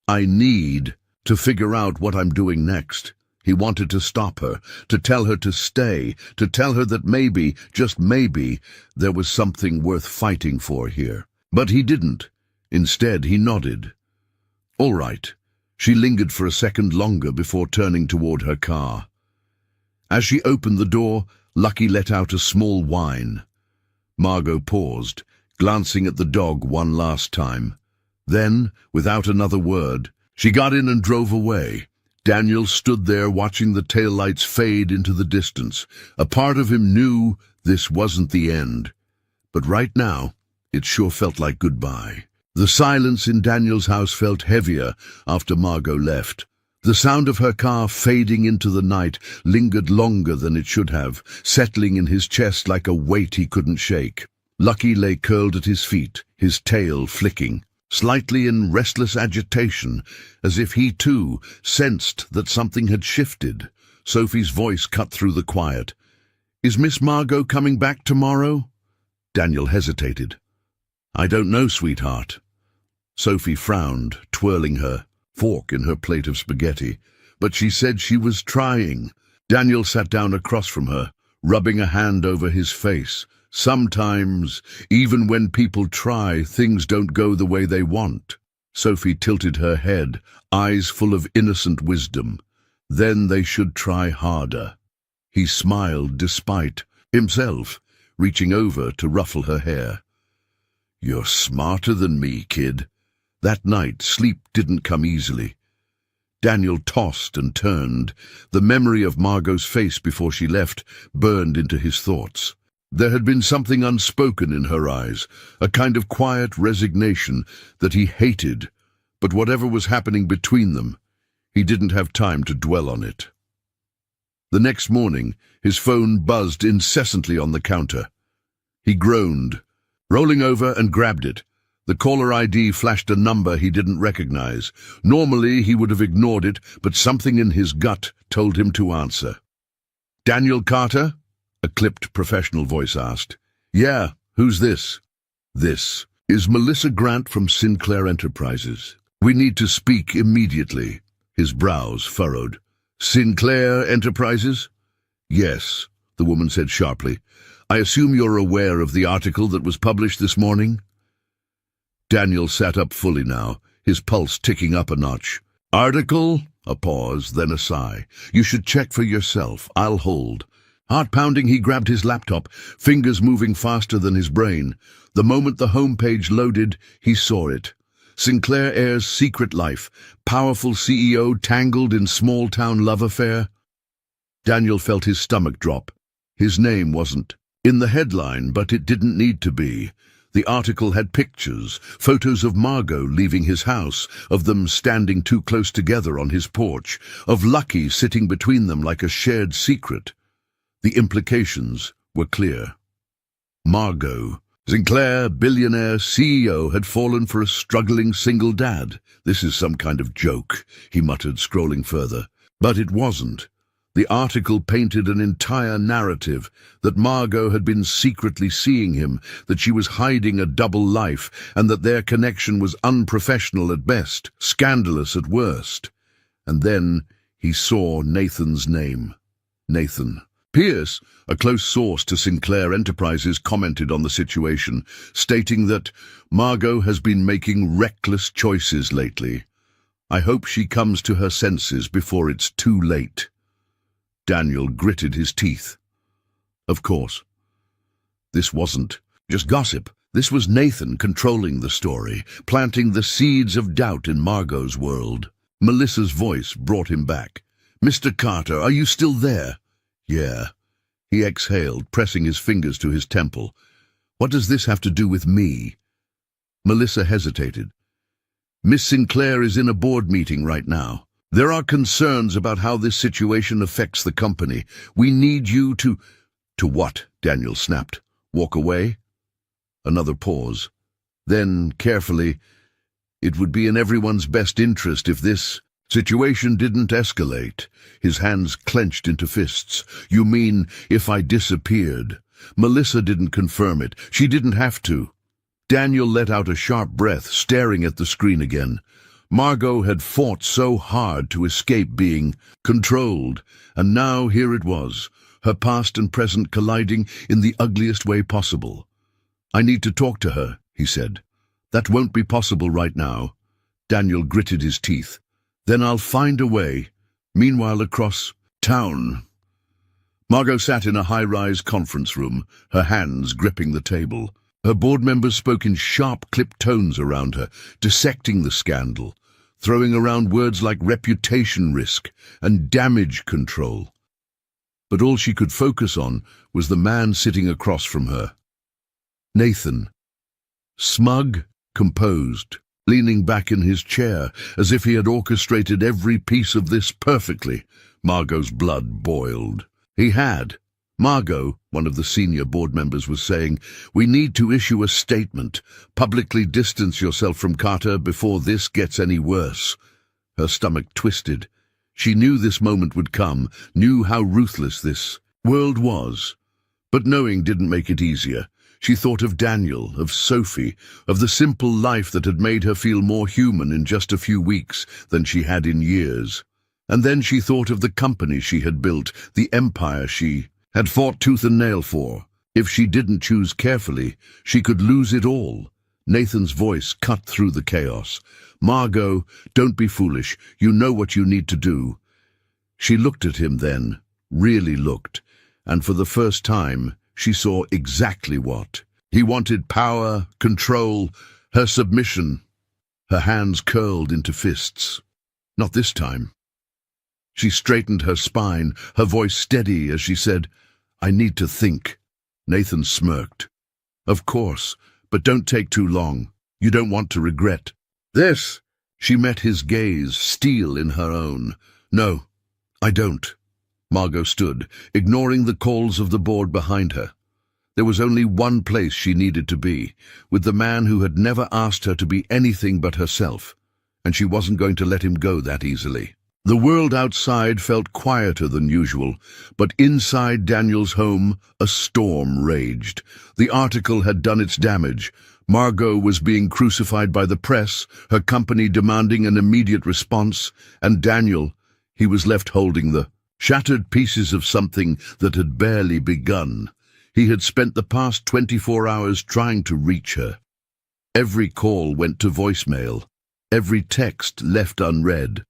"I need to figure out what I'm doing next." He wanted to stop her, to tell her to stay, to tell her that maybe, just maybe, there was something worth fighting for here. But he didn't. Instead, he nodded. "All right." She lingered for a second longer before turning toward her car. As she opened the door, Lucky let out a small whine. Margot paused, glancing at the dog one last time. Then, without another word, she got in and drove away. Daniel stood there watching the taillights fade into the distance. A part of him knew this wasn't the end. But right now, it sure felt like goodbye. The silence in Daniel's house felt heavier after Margot left. The sound of her car fading into the night lingered longer than it should have, settling in his chest like a weight he couldn't shake. Lucky lay curled at his feet, his tail flicking, slightly in restless agitation, as if he too sensed that something had shifted. Sophie's voice cut through the quiet. "Is Miss Margot coming back tomorrow?" Daniel hesitated. "I don't know, sweetheart." Sophie frowned, twirling her fork in her plate of spaghetti. "But she said she was trying." Daniel sat down across from her, rubbing a hand over his face. "Sometimes, even when people try, things don't go the way they want." Sophie tilted her head, eyes full of innocent wisdom. "Then they should try harder." He smiled despite himself, reaching over to ruffle her hair. "You're smarter than me, kid." That night, sleep didn't come easily. Daniel tossed and turned. The memory of Margot's face before she left burned into his thoughts. There had been something unspoken in her eyes, a kind of quiet resignation that he hated, but whatever was happening between them, he didn't have time to dwell on it. The next morning, his phone buzzed incessantly on the counter. He groaned, rolling over and grabbed it. The caller ID flashed a number he didn't recognize. Normally he would have ignored it, but something in his gut told him to answer. "Daniel Carter?" a clipped professional voice asked. "Yeah, who's this?" "This is Melissa Grant from Sinclair Enterprises. We need to speak immediately." His brows furrowed. "Sinclair Enterprises?" "Yes," the woman said sharply. "I assume you're aware of the article that was published this morning?" Daniel sat up fully now, his pulse ticking up a notch. "Article?" A pause, then a sigh. "You should check for yourself. I'll hold." Heart pounding, he grabbed his laptop, fingers moving faster than his brain. The moment the homepage loaded, he saw it. Sinclair Heir's secret life, powerful CEO tangled in small-town love affair. Daniel felt his stomach drop. His name wasn't in the headline, but it didn't need to be. The article had pictures, photos of Margot leaving his house, of them standing too close together on his porch, of Lucky sitting between them like a shared secret. The implications were clear. Margot, Sinclair, billionaire, CEO, had fallen for a struggling single dad. "This is some kind of joke," he muttered, scrolling further. But it wasn't. The article painted an entire narrative, that Margot had been secretly seeing him, that she was hiding a double life, and that their connection was unprofessional at best, scandalous at worst. And then he saw Nathan's name. Nathan Pierce, a close source to Sinclair Enterprises, commented on the situation, stating that Margot has been making reckless choices lately. "I hope she comes to her senses before it's too late." Daniel gritted his teeth. Of course. This wasn't just gossip. This was Nathan controlling the story, planting the seeds of doubt in Margot's world. Melissa's voice brought him back. "Mr. Carter, are you still there?" "Yeah." He exhaled, pressing his fingers to his temple. "What does this have to do with me?" Melissa hesitated. "Miss Sinclair is in a board meeting right now. There are concerns about how this situation affects the company. We need you to—" "To what?" Daniel snapped. "Walk away?" Another pause. Then, carefully, "It would be in everyone's best interest if this situation didn't escalate." His hands clenched into fists. "You mean if I disappeared?" Melissa didn't confirm it. She didn't have to. Daniel let out a sharp breath, staring at the screen again. Margot had fought so hard to escape being controlled, and now here it was, her past and present colliding in the ugliest way possible. "I need to talk to her," he said. "That won't be possible right now." Daniel gritted his teeth. "Then I'll find a way." Meanwhile, across town, Margot sat in a high-rise conference room, her hands gripping the table. Her board members spoke in sharp, clipped tones around her, dissecting the scandal, throwing around words like reputation risk and damage control. But all she could focus on was the man sitting across from her. Nathan. Smug, composed, leaning back in his chair, as if he had orchestrated every piece of this perfectly. Margot's blood boiled. He had. "Margot," one of the senior board members was saying, "we need to issue a statement. Publicly distance yourself from Carter before this gets any worse." Her stomach twisted. She knew this moment would come, knew how ruthless this world was. But knowing didn't make it easier. She thought of Daniel, of Sophie, of the simple life that had made her feel more human in just a few weeks than she had in years. And then she thought of the company she had built, the empire she had fought tooth and nail for. If she didn't choose carefully, she could lose it all. Nathan's voice cut through the chaos. "Margot, don't be foolish. You know what you need to do." She looked at him then, really looked, and for the first time she saw exactly what. He wanted power, control, her submission. Her hands curled into fists. Not this time. She straightened her spine, her voice steady as she said, "I need to think." Nathan smirked. "Of course, but don't take too long. You don't want to regret this." She met his gaze, steel in her own. "No, I don't." Margot stood, ignoring the calls of the board behind her. There was only one place she needed to be, with the man who had never asked her to be anything but herself, and she wasn't going to let him go that easily. The world outside felt quieter than usual, but inside Daniel's home, a storm raged. The article had done its damage. Margot was being crucified by the press, her company demanding an immediate response, and Daniel, he was left holding the shattered pieces of something that had barely begun. He had spent the past 24 hours trying to reach her. Every call went to voicemail, every text left unread.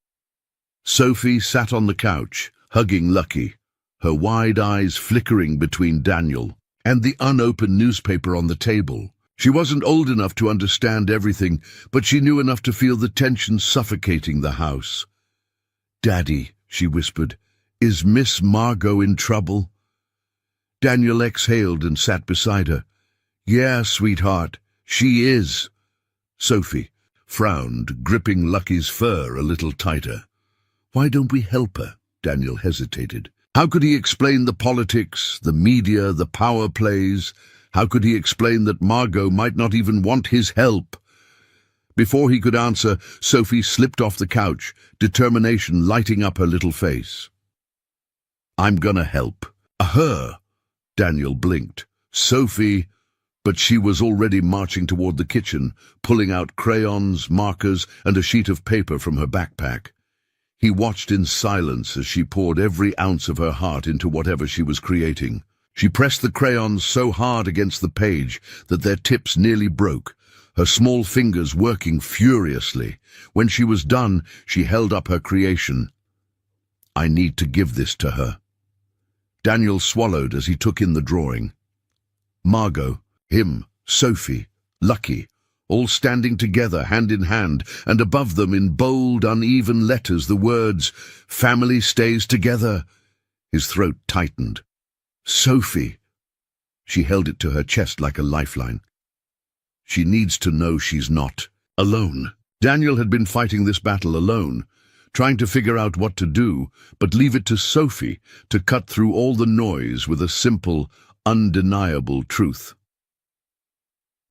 Sophie sat on the couch, hugging Lucky, her wide eyes flickering between Daniel and the unopened newspaper on the table. She wasn't old enough to understand everything, but she knew enough to feel the tension suffocating the house. "Daddy," she whispered, "is Miss Margot in trouble?" Daniel exhaled and sat beside her. "Yeah, sweetheart, she is." Sophie frowned, gripping Lucky's fur a little tighter. "Why don't we help her?" Daniel hesitated. How could he explain the politics, the media, the power plays? How could he explain that Margot might not even want his help? Before he could answer, Sophie slipped off the couch, determination lighting up her little face. "I'm gonna help." Her? Daniel blinked. Sophie? But she was already marching toward the kitchen, pulling out crayons, markers, and a sheet of paper from her backpack. He watched in silence as she poured every ounce of her heart into whatever she was creating. She pressed the crayons so hard against the page that their tips nearly broke, her small fingers working furiously. When she was done, she held up her creation. "I need to give this to her." Daniel swallowed as he took in the drawing. Margot, him, Sophie, Lucky, all standing together hand in hand, and above them in bold, uneven letters the words, "Family stays together." His throat tightened. "Sophie." She held it to her chest like a lifeline. She needs to know she's not alone. Daniel had been fighting this battle alone, trying to figure out what to do, but leave it to Sophie to cut through all the noise with a simple, undeniable truth.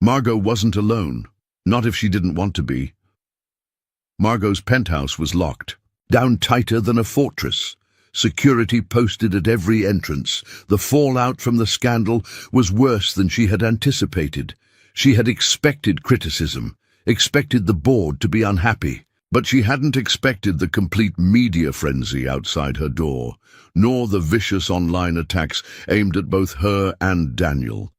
Margot wasn't alone, not if she didn't want to be. Margot's penthouse was locked, down tighter than a fortress. Security posted at every entrance. The fallout from the scandal was worse than she had anticipated. She had expected criticism, expected the board to be unhappy, but she hadn't expected the complete media frenzy outside her door, nor the vicious online attacks aimed at both her and Daniel.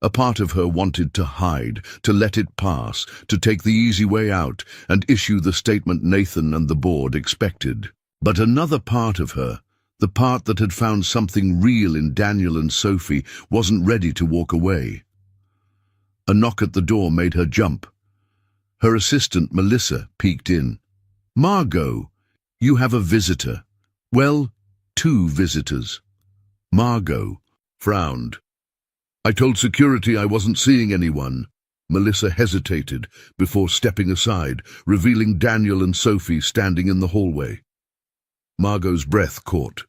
A part of her wanted to hide, to let it pass, to take the easy way out and issue the statement Nathan and the board expected. But another part of her, the part that had found something real in Daniel and Sophie, wasn't ready to walk away. A knock at the door made her jump. Her assistant, Melissa, peeked in. "Margot, you have a visitor." Well, 2 visitors. Margot frowned. "I told security I wasn't seeing anyone." Melissa hesitated before stepping aside, revealing Daniel and Sophie standing in the hallway. Margot's breath caught.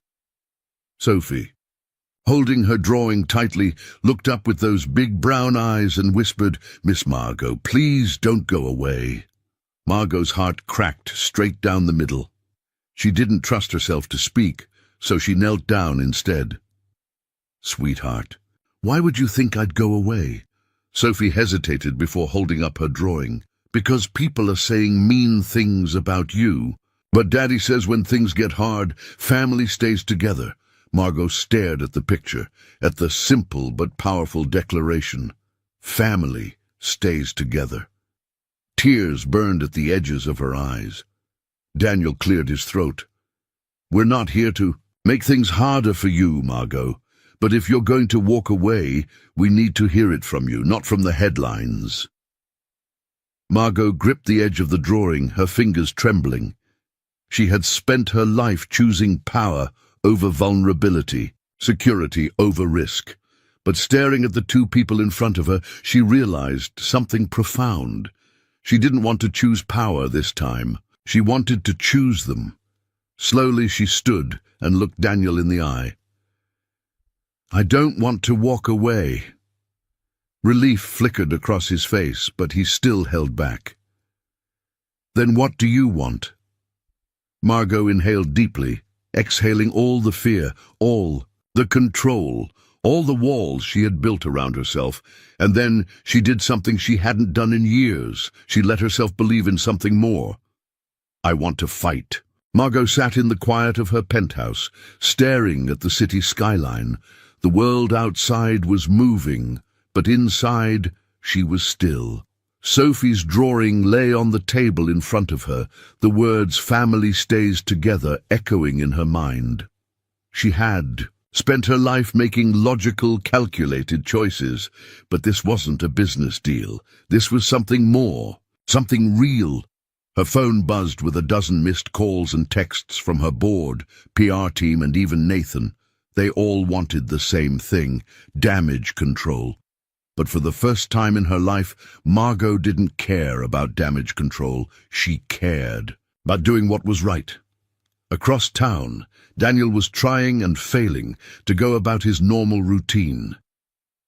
Sophie, holding her drawing tightly, looked up with those big brown eyes and whispered, "Miss Margot, please don't go away." Margot's heart cracked straight down the middle. She didn't trust herself to speak, so she knelt down instead. "Sweetheart, why would you think I'd go away?" Sophie hesitated before holding up her drawing. "Because people are saying mean things about you. But Daddy says when things get hard, family stays together." Margot stared at the picture, at the simple but powerful declaration. Family stays together. Tears burned at the edges of her eyes. Daniel cleared his throat. "We're not here to make things harder for you, Margot. But if you're going to walk away, we need to hear it from you, not from the headlines." Margot gripped the edge of the drawing, her fingers trembling. She had spent her life choosing power over vulnerability, security over risk. But staring at the 2 people in front of her, she realized something profound. She didn't want to choose power this time. She wanted to choose them. Slowly she stood and looked Daniel in the eye. "I don't want to walk away." Relief flickered across his face, but he still held back. "Then what do you want?" Margot inhaled deeply, exhaling all the fear, all the control, all the walls she had built around herself. And then she did something she hadn't done in years. She let herself believe in something more. "I want to fight." Margot sat in the quiet of her penthouse, staring at the city skyline. The world outside was moving, but inside she was still. Sophie's drawing lay on the table in front of her, the words "family stays together" echoing in her mind. She had spent her life making logical, calculated choices, but this wasn't a business deal. This was something more, something real. Her phone buzzed with a dozen missed calls and texts from her board, PR team, and even Nathan. They all wanted the same thing: damage control. But for the first time in her life, Margot didn't care about damage control. She cared about doing what was right. Across town, Daniel was trying and failing to go about his normal routine.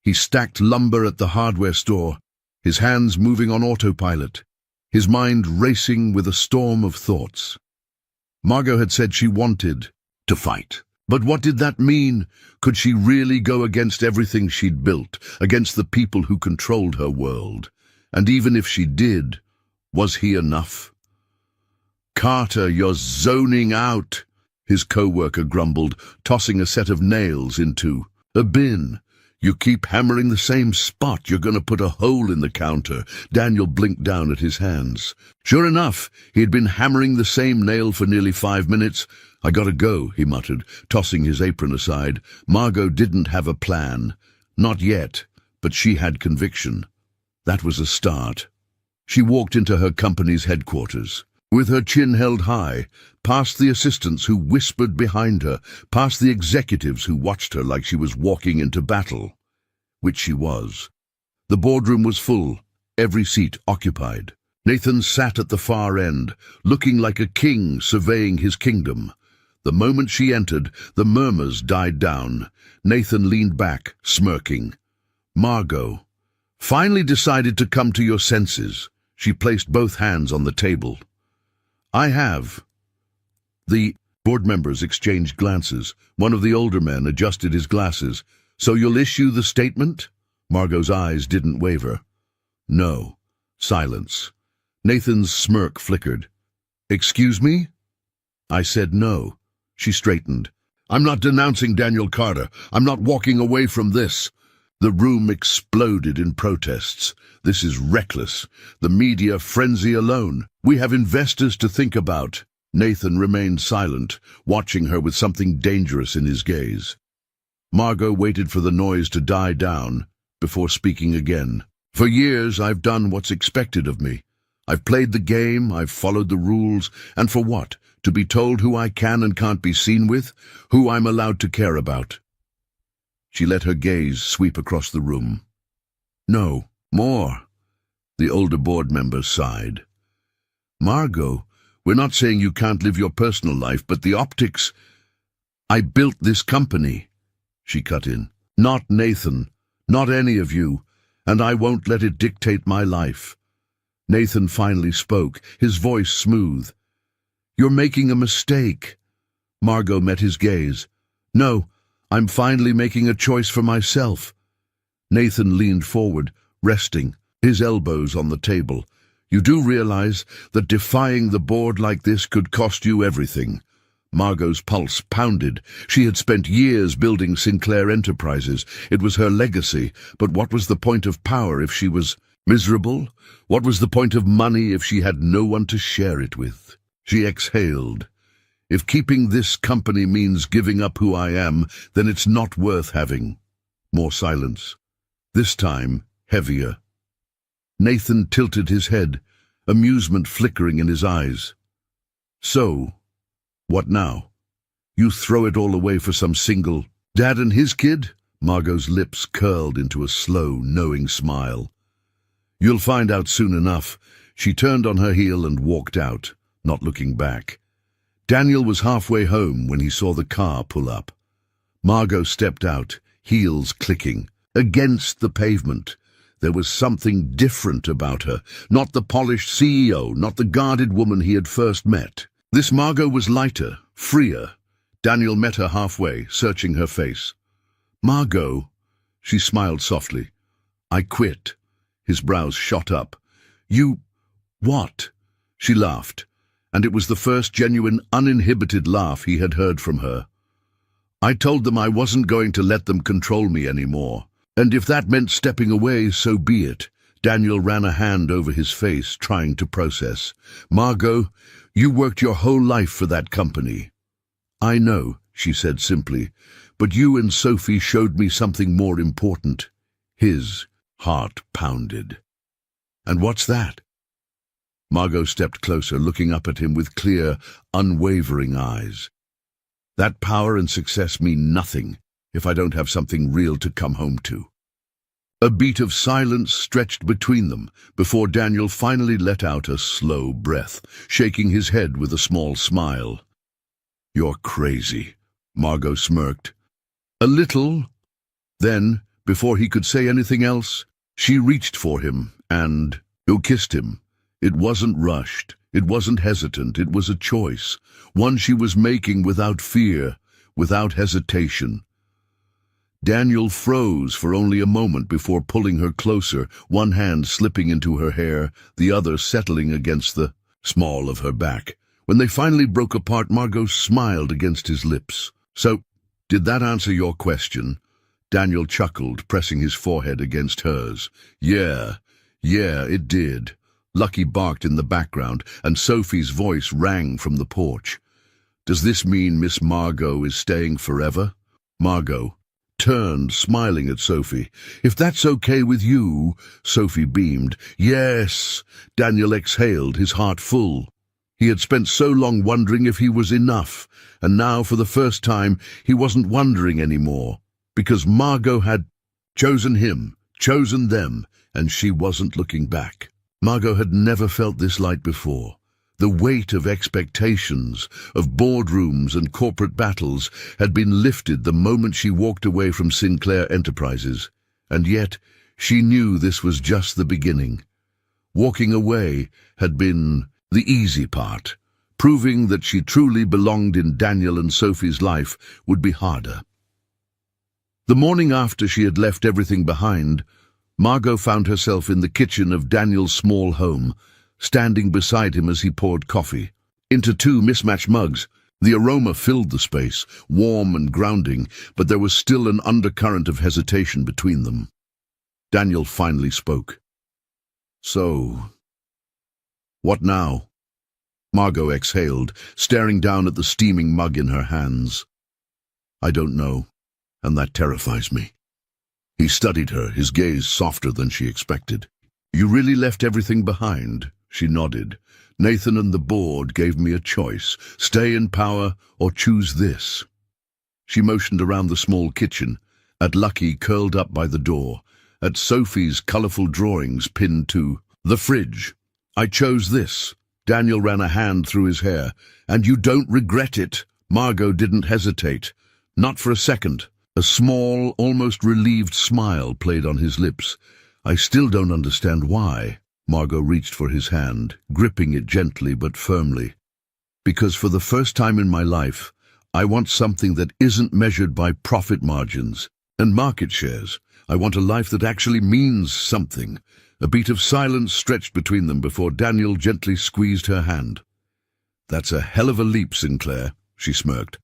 He stacked lumber at the hardware store, his hands moving on autopilot, his mind racing with a storm of thoughts. Margot had said she wanted to fight. But what did that mean? Could she really go against everything she'd built, against the people who controlled her world? And even if she did, was he enough? "Carter, you're zoning out," his co-worker grumbled, tossing a set of nails into a bin. "You keep hammering the same spot. You're going to put a hole in the counter." Daniel blinked down at his hands. Sure enough, he had been hammering the same nail for nearly 5 minutes. "I gotta go," he muttered, tossing his apron aside. Margot didn't have a plan. Not yet, but she had conviction. That was a start. She walked into her company's headquarters, with her chin held high, past the assistants who whispered behind her, past the executives who watched her like she was walking into battle. Which she was. The boardroom was full, every seat occupied. Nathan sat at the far end, looking like a king surveying his kingdom. The moment she entered, the murmurs died down. Nathan leaned back, smirking. "Margot, finally decided to come to your senses." She placed both hands on the table. "I have." The board members exchanged glances. One of the older men adjusted his glasses. "So you'll issue the statement?" Margot's eyes didn't waver. "No." Silence. Nathan's smirk flickered. "Excuse me?" "I said no." She straightened. "I'm not denouncing Daniel Carter. I'm not walking away from this." The room exploded in protests. "This is reckless. The media frenzy alone. We have investors to think about." Nathan remained silent, watching her with something dangerous in his gaze. Margot waited for the noise to die down before speaking again. "For years I've done what's expected of me. I've played the game, I've followed the rules, and for what? To be told who I can and can't be seen with, who I'm allowed to care about." She let her gaze sweep across the room. "No, more." The older board members sighed. "Margot, we're not saying you can't live your personal life, but the optics—" "I built this company," she cut in. "Not Nathan, not any of you, and I won't let it dictate my life." Nathan finally spoke, his voice smooth. "You're making a mistake." Margot met his gaze. "No, I'm finally making a choice for myself." Nathan leaned forward, resting, his elbows on the table. "You do realize that defying the board like this could cost you everything." Margot's pulse pounded. She had spent years building Sinclair Enterprises. It was her legacy, but what was the point of power if she was miserable? What was the point of money if she had no one to share it with? She exhaled. "If keeping this company means giving up who I am, then it's not worth having." More silence. This time, heavier. Nathan tilted his head, amusement flickering in his eyes. "So, what now? You throw it all away for some single dad and his kid?" Margot's lips curled into a slow, knowing smile. "You'll find out soon enough." She turned on her heel and walked out, not looking back. Daniel was halfway home when he saw the car pull up. Margot stepped out, heels clicking, against the pavement. There was something different about her, not the polished CEO, not the guarded woman he had first met. This Margot was lighter, freer. Daniel met her halfway, searching her face. "Margot," she smiled softly. "I quit." His brows shot up. "You... what?" She laughed, and it was the first genuine, uninhibited laugh he had heard from her. "I told them I wasn't going to let them control me anymore. And if that meant stepping away, so be it." Daniel ran a hand over his face, trying to process. "Margot, you worked your whole life for that company." "I know," she said simply, "but you and Sophie showed me something more important." His heart pounded. "And what's that?" Margot stepped closer, looking up at him with clear, unwavering eyes. "That power and success mean nothing if I don't have something real to come home to." A beat of silence stretched between them before Daniel finally let out a slow breath, shaking his head with a small smile. "You're crazy," Margot smirked. "A little." Then, before he could say anything else, she reached for him and kissed him. It wasn't rushed, it wasn't hesitant, it was a choice, one she was making without fear, without hesitation. Daniel froze for only a moment before pulling her closer, one hand slipping into her hair, the other settling against the small of her back. When they finally broke apart, Margot smiled against his lips. "So, did that answer your question?" Daniel chuckled, pressing his forehead against hers. Yeah, it did." Lucky barked in the background, and Sophie's voice rang from the porch. "Does this mean Miss Margot is staying forever?" Margot turned, smiling at Sophie. "If that's okay with you," Sophie beamed. "Yes." Daniel exhaled, his heart full. He had spent so long wondering if he was enough, and now, for the first time, he wasn't wondering anymore, because Margot had chosen him, chosen them, and she wasn't looking back. Margot had never felt this light before. The weight of expectations, of boardrooms and corporate battles, had been lifted the moment she walked away from Sinclair Enterprises, and yet she knew this was just the beginning. Walking away had been the easy part. Proving that she truly belonged in Daniel and Sophie's life would be harder. The morning after she had left everything behind, Margot found herself in the kitchen of Daniel's small home, standing beside him as he poured coffee into two mismatched mugs. The aroma filled the space, warm and grounding, but there was still an undercurrent of hesitation between them. Daniel finally spoke. "So, what now?" Margot exhaled, staring down at the steaming mug in her hands. "I don't know, and that terrifies me." He studied her, his gaze softer than she expected. "You really left everything behind?" She nodded. "Nathan and the board gave me a choice. Stay in power or choose this." She motioned around the small kitchen, at Lucky curled up by the door, at Sophie's colourful drawings pinned to the fridge. "I chose this." Daniel ran a hand through his hair. "And you don't regret it?" Margot didn't hesitate. Not for a second. A small, almost relieved smile played on his lips. "I still don't understand why." Margot reached for his hand, gripping it gently but firmly. "Because for the first time in my life, I want something that isn't measured by profit margins and market shares. I want a life that actually means something." A beat of silence stretched between them before Daniel gently squeezed her hand. "That's a hell of a leap, Sinclair," she smirked.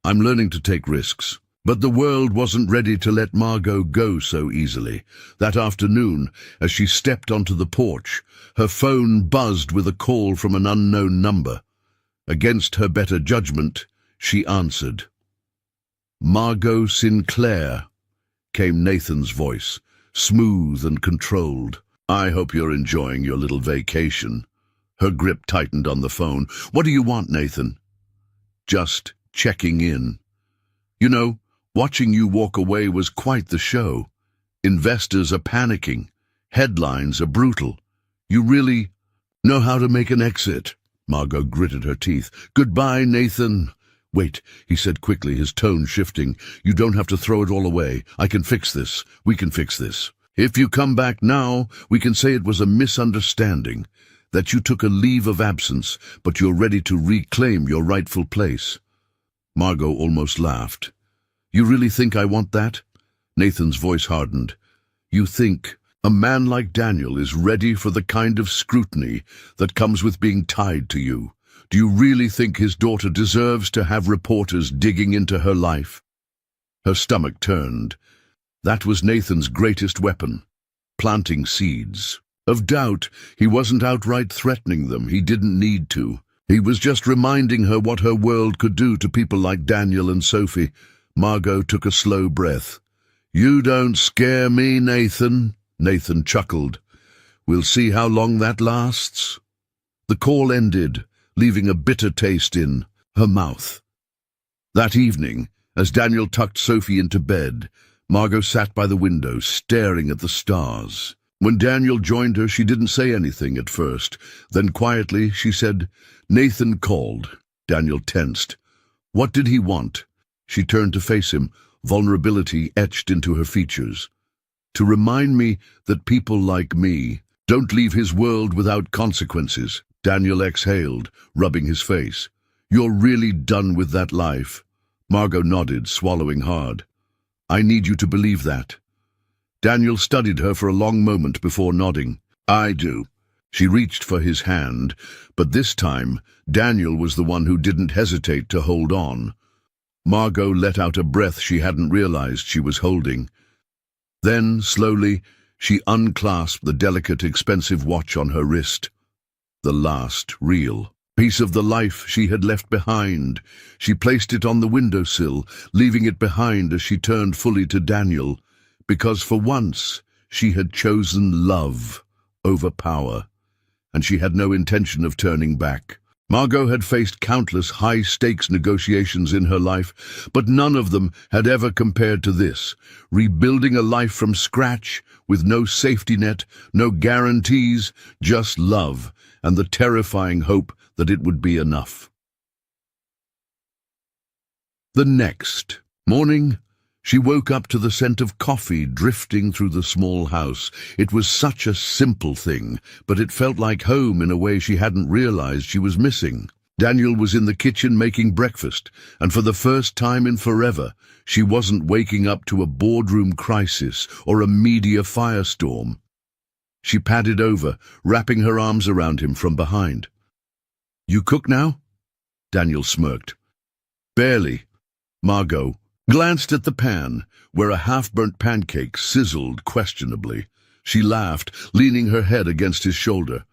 "I'm learning to take risks." But the world wasn't ready to let Margot go so easily. That afternoon, as she stepped onto the porch, her phone buzzed with a call from an unknown number. Against her better judgment, she answered. "Margot Sinclair," came Nathan's voice, smooth and controlled. "I hope you're enjoying your little vacation." Her grip tightened on the phone. "What do you want, Nathan?" "Just checking in. You know, watching you walk away was quite the show. Investors are panicking. Headlines are brutal. You really know how to make an exit." Margot gritted her teeth. "Goodbye, Nathan." "Wait," he said quickly, his tone shifting. "You don't have to throw it all away. I can fix this. We can fix this." If you come back now, we can say it was a misunderstanding, that you took a leave of absence, but you're ready to reclaim your rightful place." Margot almost laughed. "You really think I want that?" Nathan's voice hardened. "You think a man like Daniel is ready for the kind of scrutiny that comes with being tied to you? Do you really think his daughter deserves to have reporters digging into her life?" Her stomach turned. That was Nathan's greatest weapon, planting seeds of doubt. He wasn't outright threatening them. He didn't need to. He was just reminding her what her world could do to people like Daniel and Sophie. Margot took a slow breath. "You don't scare me, Nathan." Nathan chuckled. "We'll see how long that lasts." The call ended, leaving a bitter taste in her mouth. That evening, as Daniel tucked Sophie into bed, Margot sat by the window, staring at the stars. When Daniel joined her, she didn't say anything at first. Then quietly she said, "Nathan called." Daniel tensed. What did he want? She turned to face him, vulnerability etched into her features. "To remind me that people like me don't leave his world without consequences." Daniel exhaled, rubbing his face. "You're really done with that life?" Margot nodded, swallowing hard. "I need you to believe that." Daniel studied her for a long moment before nodding. "I do." She reached for his hand, but this time Daniel was the one who didn't hesitate to hold on. Margot let out a breath she hadn't realized she was holding. Then, slowly, she unclasped the delicate, expensive watch on her wrist. The last real piece of the life she had left behind. She placed it on the windowsill, leaving it behind as she turned fully to Daniel, because for once she had chosen love over power, and she had no intention of turning back. Margot had faced countless high-stakes negotiations in her life, but none of them had ever compared to this, rebuilding a life from scratch, with no safety net, no guarantees, just love, and the terrifying hope that it would be enough. The next morning, she woke up to the scent of coffee drifting through the small house. It was such a simple thing, but it felt like home in a way she hadn't realized she was missing. Daniel was in the kitchen making breakfast, and for the first time in forever, she wasn't waking up to a boardroom crisis or a media firestorm. She padded over, wrapping her arms around him from behind. "You cook now?" Daniel smirked. "Barely." Margot glanced at the pan, where a half-burnt pancake sizzled questionably. She laughed, leaning her head against his shoulder.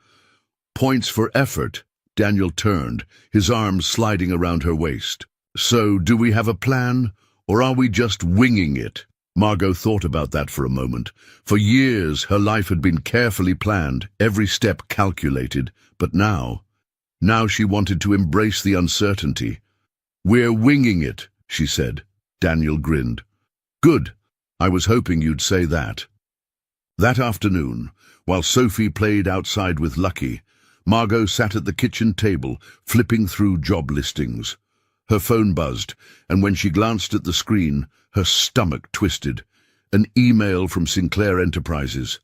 "Points for effort." Daniel turned, his arms sliding around her waist. "So, do we have a plan, or are we just winging it?" Margot thought about that for a moment. For years, her life had been carefully planned, every step calculated, but now she wanted to embrace the uncertainty. "We're winging it," she said. Daniel grinned. "Good. I was hoping you'd say that." That afternoon, while Sophie played outside with Lucky, Margot sat at the kitchen table, flipping through job listings. Her phone buzzed, and when she glanced at the screen, her stomach twisted. An email from Sinclair Enterprises.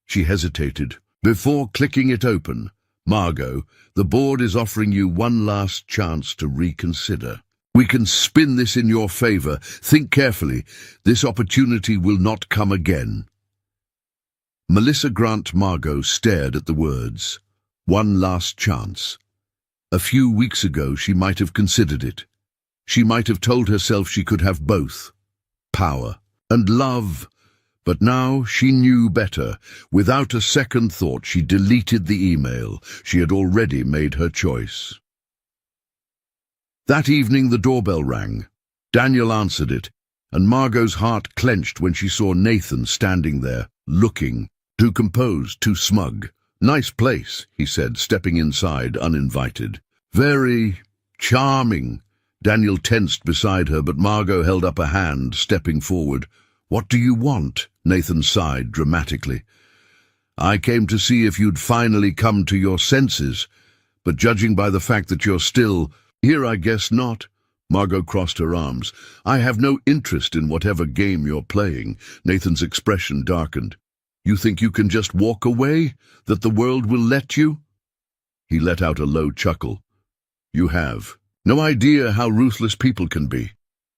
She hesitated. Before clicking it open, "Margot, the board is offering you one last chance to reconsider. We can spin this in your favor. Think carefully. This opportunity will not come again." Melissa Grant Margot stared at the words. One last chance. A few weeks ago, she might have considered it. She might have told herself she could have both. Power and love. But now she knew better. Without a second thought, she deleted the email. She had already made her choice. That evening the doorbell rang. Daniel answered it, and Margot's heart clenched when she saw Nathan standing there, looking, too composed, too smug. "Nice place," he said, stepping inside, uninvited. "Very charming." Daniel tensed beside her, but Margot held up a hand, stepping forward. "What do you want?" Nathan sighed dramatically. "I came to see if you'd finally come to your senses, but judging by the fact that you're still here, I guess not." Margot crossed her arms. "I have no interest in whatever game you're playing." Nathan's expression darkened. You think you can just walk away? That the world will let you?" He let out a low chuckle. "You have no idea how ruthless people can be."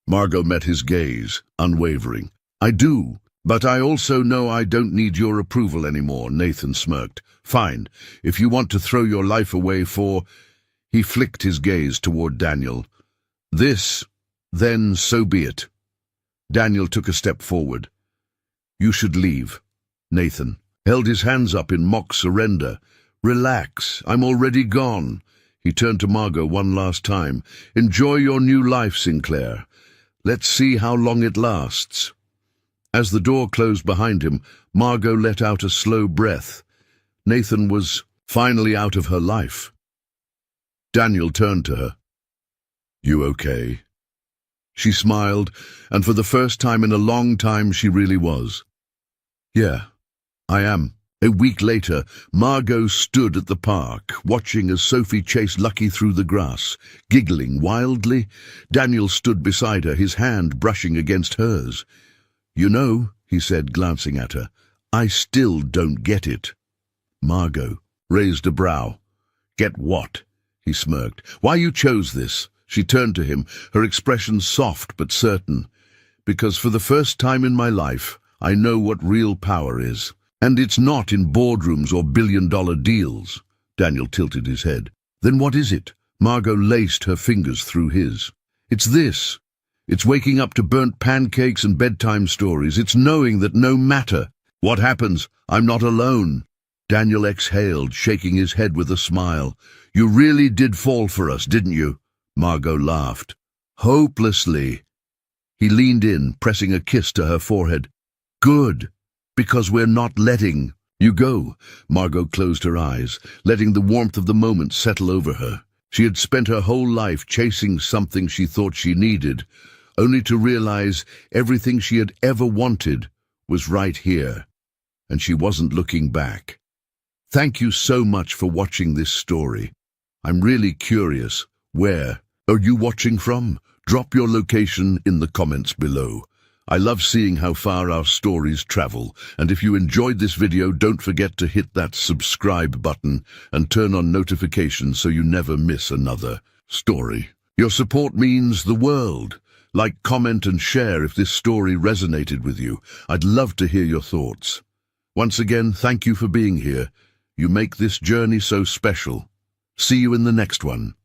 Margot met his gaze, unwavering. "I do, but I also know I don't need your approval anymore," Nathan smirked. "Fine, if you want to throw your life away for—" He flicked his gaze toward Daniel. "This, then so be it." Daniel took a step forward. "You should leave." Nathan held his hands up in mock surrender. "Relax, I'm already gone." He turned to Margot one last time. "Enjoy your new life, Sinclair. Let's see how long it lasts." As the door closed behind him, Margot let out a slow breath. Nathan was finally out of her life. Daniel turned to her. "You okay?" She smiled, and for the first time in a long time she really was. "Yeah, I am." A week later, Margot stood at the park, watching as Sophie chased Lucky through the grass, giggling wildly. Daniel stood beside her, his hand brushing against hers. "You know," he said, glancing at her, "I still don't get it." Margot raised a brow. "Get what?" he smirked. "Why you chose this?" She turned to him, her expression soft but certain. "Because for the first time in my life, I know what real power is. And it's not in boardrooms or billion-dollar deals." Daniel tilted his head. "Then what is it?" Margot laced her fingers through his. "It's this. It's waking up to burnt pancakes and bedtime stories. It's knowing that no matter what happens, I'm not alone." Daniel exhaled, shaking his head with a smile. "You really did fall for us, didn't you?" Margot laughed. "Hopelessly." He leaned in, pressing a kiss to her forehead. "Good. Because we're not letting you go." Margot closed her eyes, letting the warmth of the moment settle over her. She had spent her whole life chasing something she thought she needed, only to realize everything she had ever wanted was right here, and she wasn't looking back. Thank you so much for watching this story. I'm really curious, where are you watching from? Drop your location in the comments below. I love seeing how far our stories travel, and if you enjoyed this video, don't forget to hit that subscribe button and turn on notifications so you never miss another story. Your support means the world. Like, comment, and share if this story resonated with you. I'd love to hear your thoughts. Once again, thank you for being here. You make this journey so special. See you in the next one.